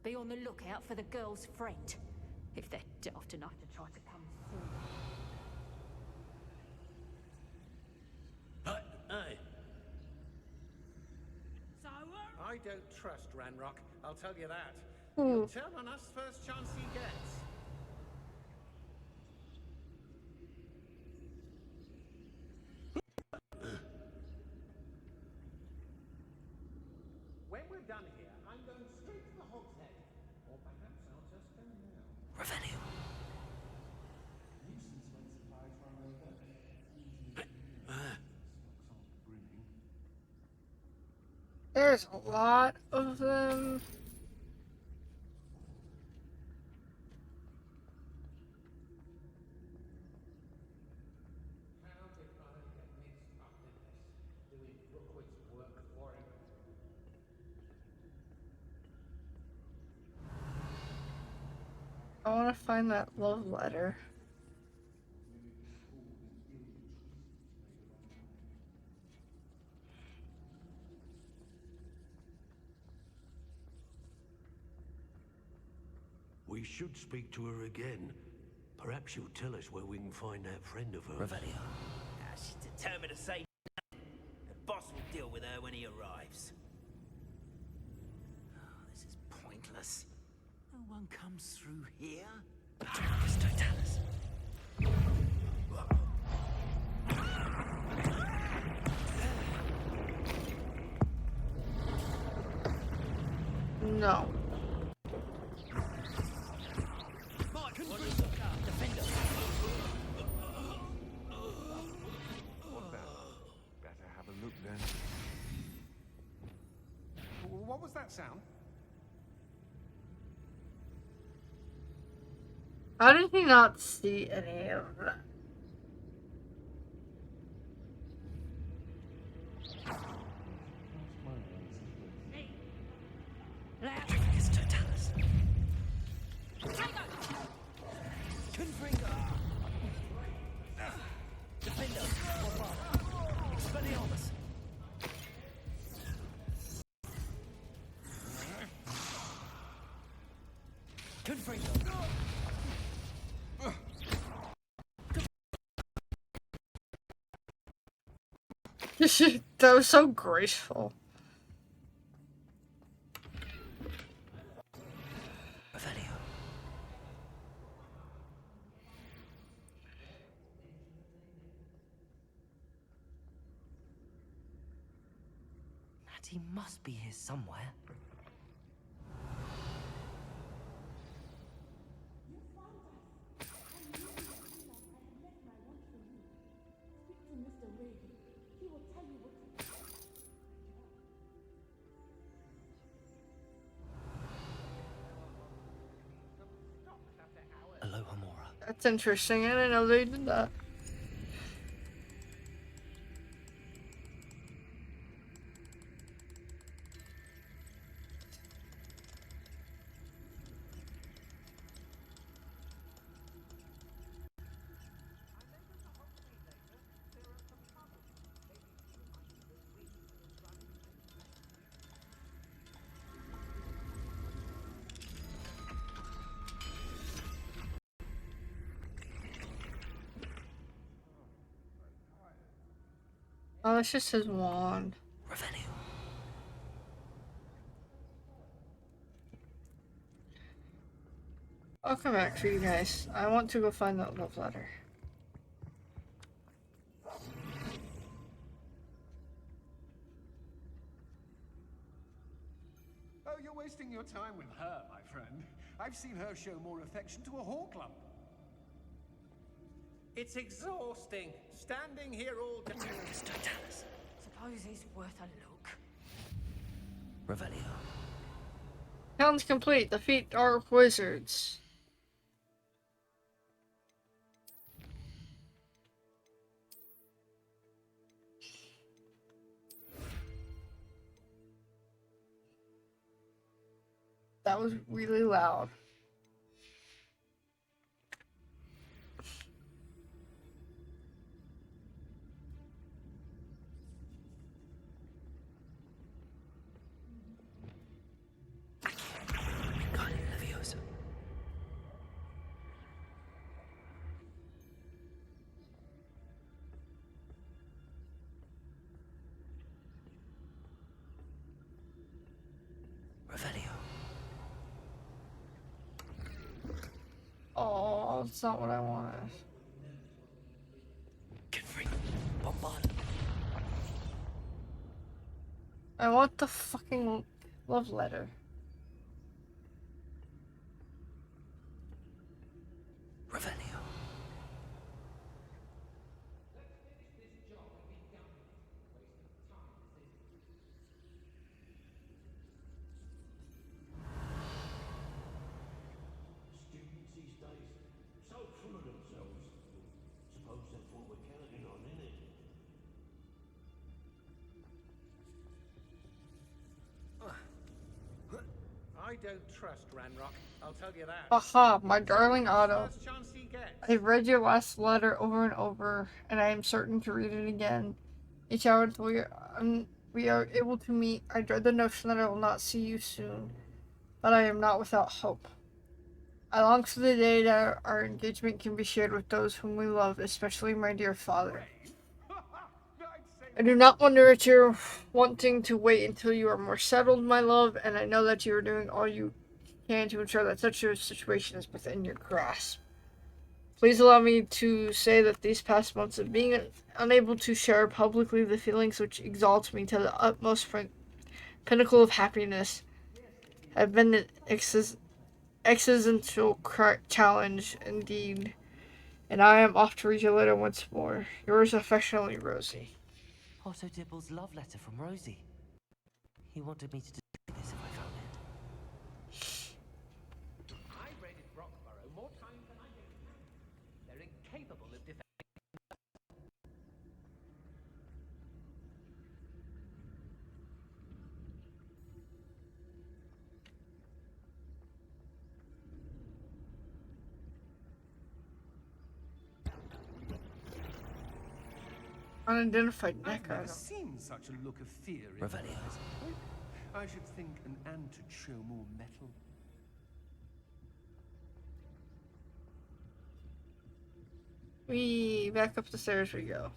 Be on the lookout for the girl's friend, if they're daft enough to try to come through. Hey. I don't trust Ranrock, I'll tell you that. Ooh. He'll turn on us first chance he gets. When we're done here, I'm going straight to the Hog's Head. Or perhaps I'll just go now. Revelio. Nuisance when supplies run over. There's a lot of them. How did I get mixed up in this? Doing Rookwood's work for him? I want to find that love letter. We should speak to her again. Perhaps she'll tell us where we can find that friend of hers. Revelio. She's determined to say nothing. The boss will deal with her when he arrives. Oh, this is pointless. No one comes through here. Petrificus totalis. No. What's that? Better have a look then. What was that sound? How did he not see any of that? Petrificus totalis. Confringo! Defender! Expelliarmus! Confringo! That was so graceful. Revelio. Natty must be here somewhere. Speak to Mr. Wade. He will tell you what to do. It's interesting. I didn't know they did that. Oh, it's just his wand. Revelio. I'll come back for you guys. I want to go find that love letter. Oh, you're wasting your time with her, my friend. I've seen her show more affection to a hawk lump. It's exhausting, standing here all day. Suppose he's worth a look. Revelio. Challenge complete. Defeat dark wizards. That was really loud. Revelio. Oh, that's not what I wanted. Bombard. I want the fucking love letter. Revelio. Students these days, so full of themselves. Suppose that's what we're counting on, innit? I don't trust Ranrock, I'll tell you that. Aha, my darling Otto. First chance he gets. I've read your last letter over and over, and I am certain to read it again. Each hour until we are able to meet, I dread the notion that I will not see you soon, but I am not without hope. I long for the day that our engagement can be shared with those whom we love, especially my dear father. I do not wonder at your wanting to wait until you are more settled, my love, and I know that you are doing all you can to ensure that such a situation is within your grasp. Please allow me to say that these past months of being unable to share publicly the feelings which exalt me to the utmost pinnacle of happiness have been an existential challenge indeed, and I am off to read your letter once more. Yours affectionately, Rosie. Otto Dibble's love letter from Rosie. He wanted me to do this if I found it. I raided Rockborough more times than I can count. They're incapable of defending. Unidentified I've neck never item. seen such a look of fear in Revelio. her eyes. I should think an ant would show more metal. Back up the stairs we go.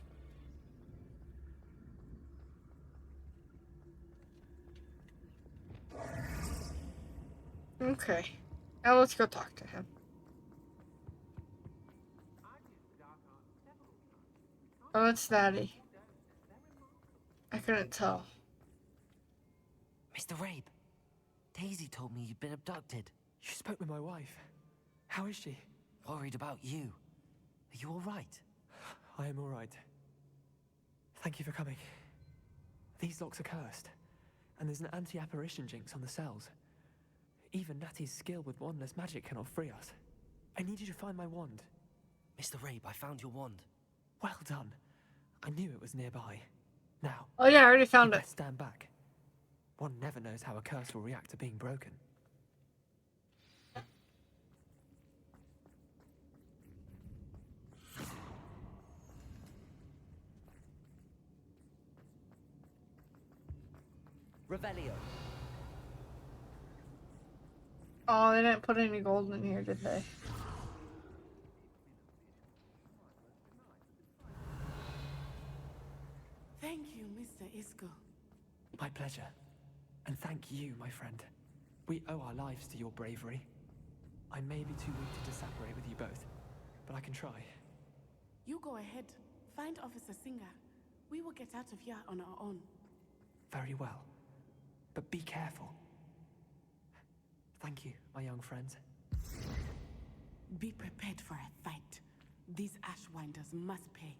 Okay. Now let's go talk to him. Oh, that's Daddy. I couldn't tell. Mr. Rabe, Daisy told me you'd been abducted. You spoke with my wife. How is she? Worried about you. Are you all right? I am all right. Thank you for coming. These locks are cursed, and there's an anti-apparition jinx on the cells. Even Natty's skill with wandless magic cannot free us. I need you to find my wand. Mr. Rabe, I found your wand. Well done. I knew it was nearby. Now. Oh yeah, I already found you it. best stand back. One never knows how a curse will react to being broken. Revelio. Oh, they didn't put any gold in here, did they? Thank you, Mr. Isco. My pleasure. And thank you, my friend. We owe our lives to your bravery. I may be too weak to separate with you both, but I can try. You go ahead. Find Officer Singer. We will get out of here on our own. Very well. But be careful. Thank you, my young friends. Be prepared for a fight. These Ashwinders must pay.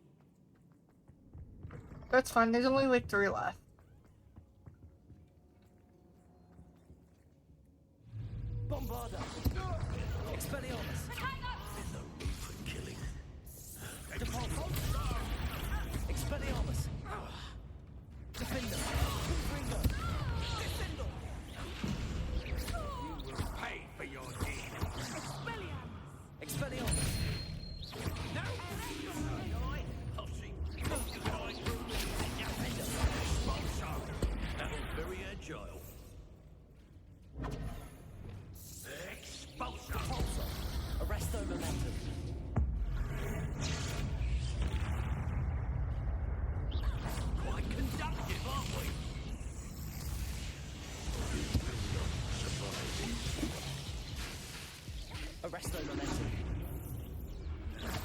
That's fine, there's only like 3 left. Bombarda! Expelliarmus! There's no need for killing. Depulso! Expelliarmus! Defender! Confringo! Defendo! You will pay for your deed. Expelliarmus! No! I'll see. That was very agile. Expulsor! Repulsor! Arresto momentum! Quite conductive, aren't we? You will not survive it. Arresto momentum!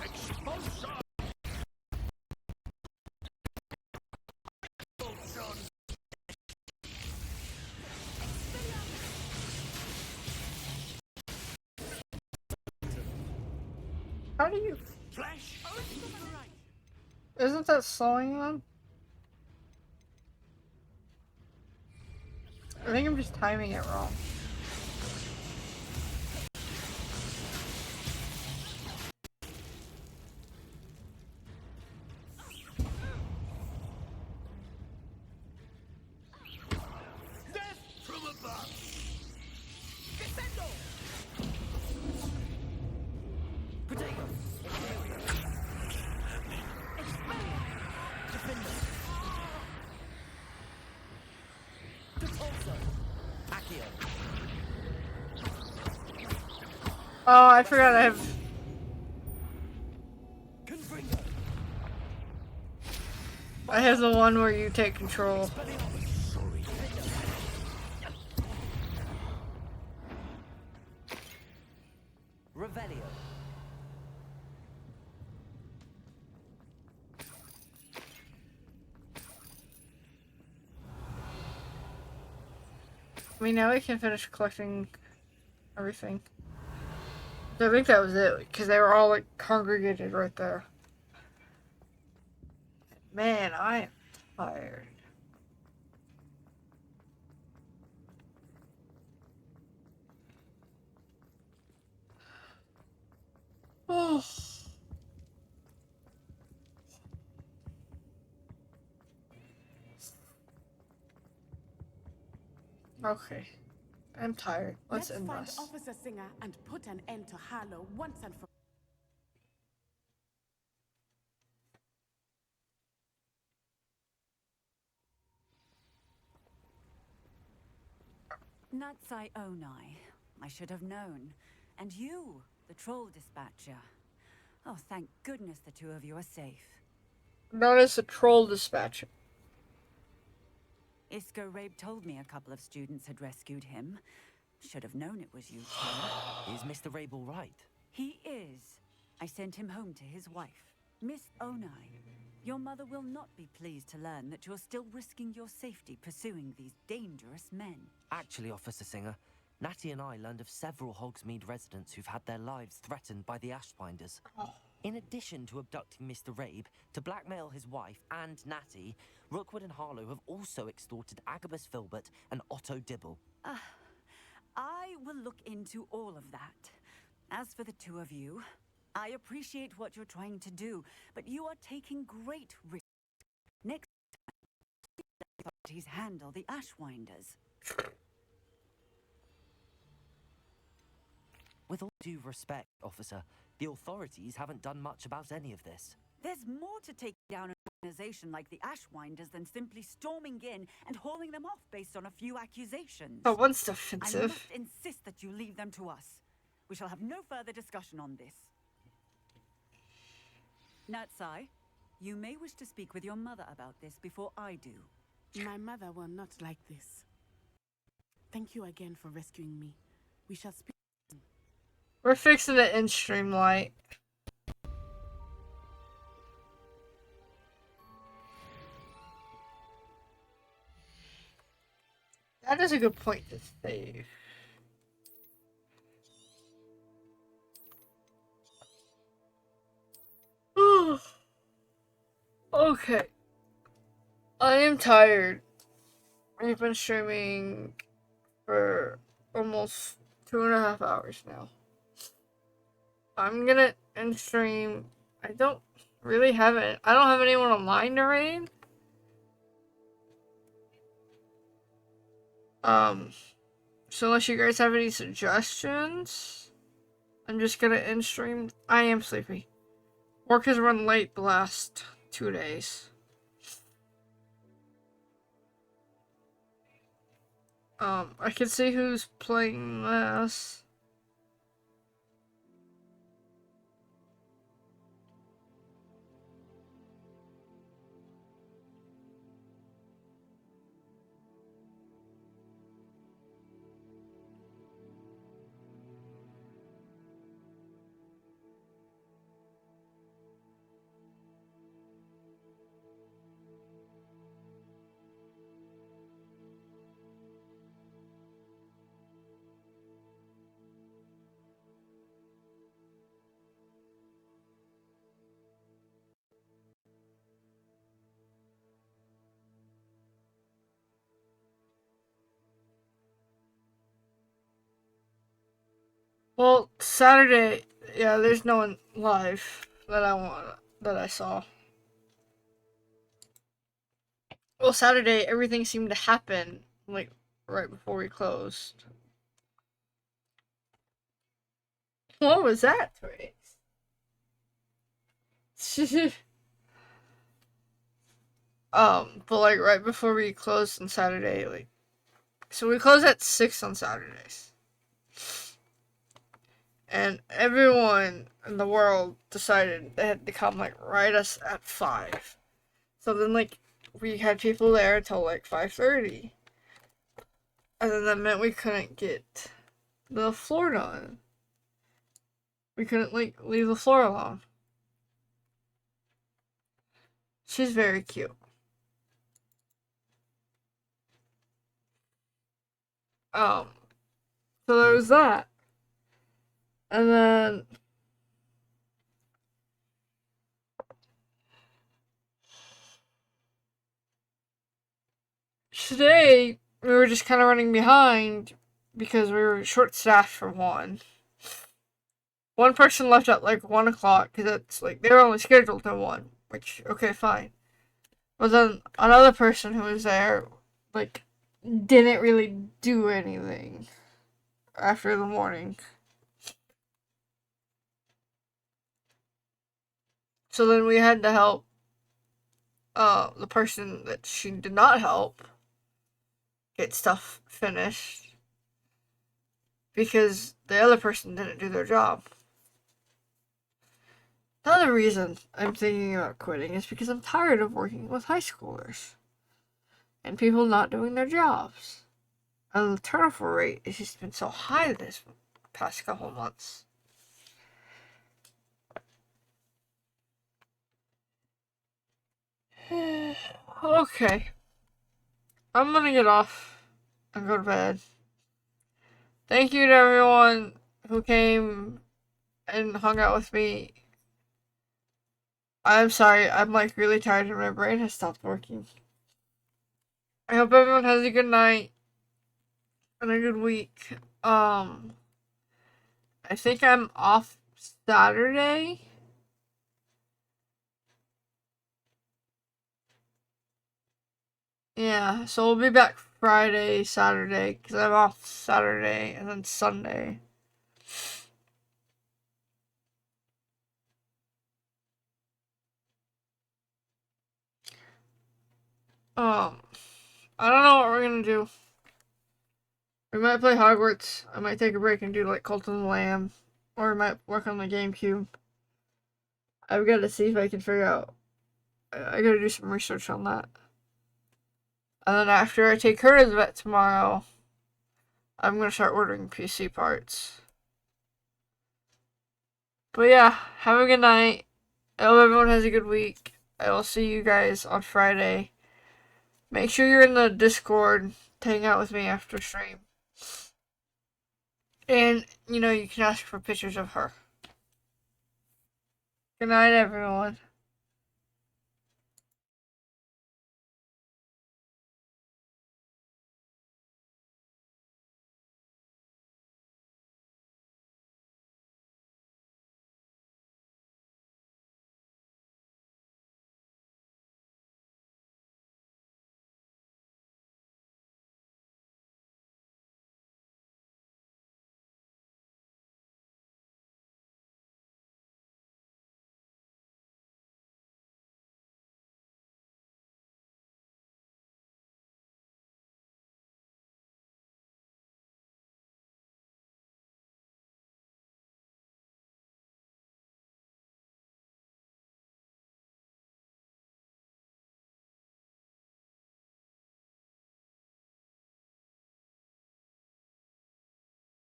Expulsor! How do you... Flash! Isn't that slowing them? I think I'm just timing it wrong. Death from above! Defendo! Protego! Defender! Depulso! Accio! Oh, I forgot I have... Confringo! I have the one where you take control. Sorry. Revelio! I mean, now we can finish collecting everything. I think that was it, because they were all, like, congregated right there. Man, I am tired. Oh. Okay. I'm tired. Let's end find this. Officer Singer and put an end to Harlow once and for Natsai Onai. I should have known. And you, the troll dispatcher. Oh, thank goodness the two of you are safe. Known as the troll dispatcher. Isco Rabe told me a couple of students had rescued him. Should have known it was you two. Is Mr. Rabe all right? He is. I sent him home to his wife, Miss Onai. Your mother will not be pleased to learn that you're still risking your safety pursuing these dangerous men. Actually, Officer Singer, Natty and I learned of several Hogsmeade residents who've had their lives threatened by the Ashbinders. In addition to abducting Mr. Rabe to blackmail his wife and Natty, Rookwood and Harlow have also extorted Agabus Filbert and Otto Dibble. I will look into all of that. As for the two of you, I appreciate what you're trying to do, but you are taking great risks. Next time, let the authorities handle the Ashwinders. With all due respect, officer, the authorities haven't done much about any of this. There's more to take down an organization like the Ashwinders than simply storming in and hauling them off based on a few accusations. That one's I defensive. must insist that you leave them to us. We shall have no further discussion on this. Natsai, you may wish to speak with your mother about this before I do. My mother will not like this. Thank you again for rescuing me. We shall speak. We're fixing it in Streamlight. That is a good point to save. Okay. I am tired. We've been streaming for almost 2.5 hours now. I'm gonna end stream. I don't really have it. I don't have anyone online to raid. So unless you guys have any suggestions, I'm just gonna end stream. I am sleepy. Work has run late the last 2 days. I can see who's playing this. Well, Saturday, yeah, there's no one live that I saw. Well, Saturday, everything seemed to happen, like, right before we closed. What was that, Twix? But, like, right before we closed on Saturday, like, so we close at 6 on Saturdays. And everyone in the world decided they had to come, like, right us at 5. So then, like, we had people there until, like, 5:30. And then that meant we couldn't get the floor done. We couldn't, like, leave the floor alone. She's very cute. So there was that. And then today we were just kind of running behind because we were short-staffed for one. One person left at like 1 o'clock because it's like they were only scheduled to 1, which okay, fine. But then another person who was there like didn't really do anything after the morning. So then we had to help the person that she did not help get stuff finished because the other person didn't do their job. The other reason I'm thinking about quitting is because I'm tired of working with high schoolers and people not doing their jobs. And the turnover rate has just been so high this past couple months. Okay. I'm gonna get off and go to bed. Thank you to everyone who came and hung out with me. I'm sorry, I'm like really tired and my brain has stopped working. I hope everyone has a good night and a good week. I think I'm off Saturday. Yeah, so we'll be back Friday, Saturday, because I'm off Saturday and then Sunday. I don't know what we're gonna do. We might play Hogwarts. I might take a break and do like Cult of the Lamb. Or I might work on the GameCube. I've got to see if I can figure out. I gotta do some research on that. And then after I take her to the vet tomorrow, I'm gonna start ordering PC parts. But yeah, have a good night. I hope everyone has a good week. I will see you guys on Friday. Make sure you're in the Discord to hang out with me after stream. And, you know, you can ask for pictures of her. Good night, everyone.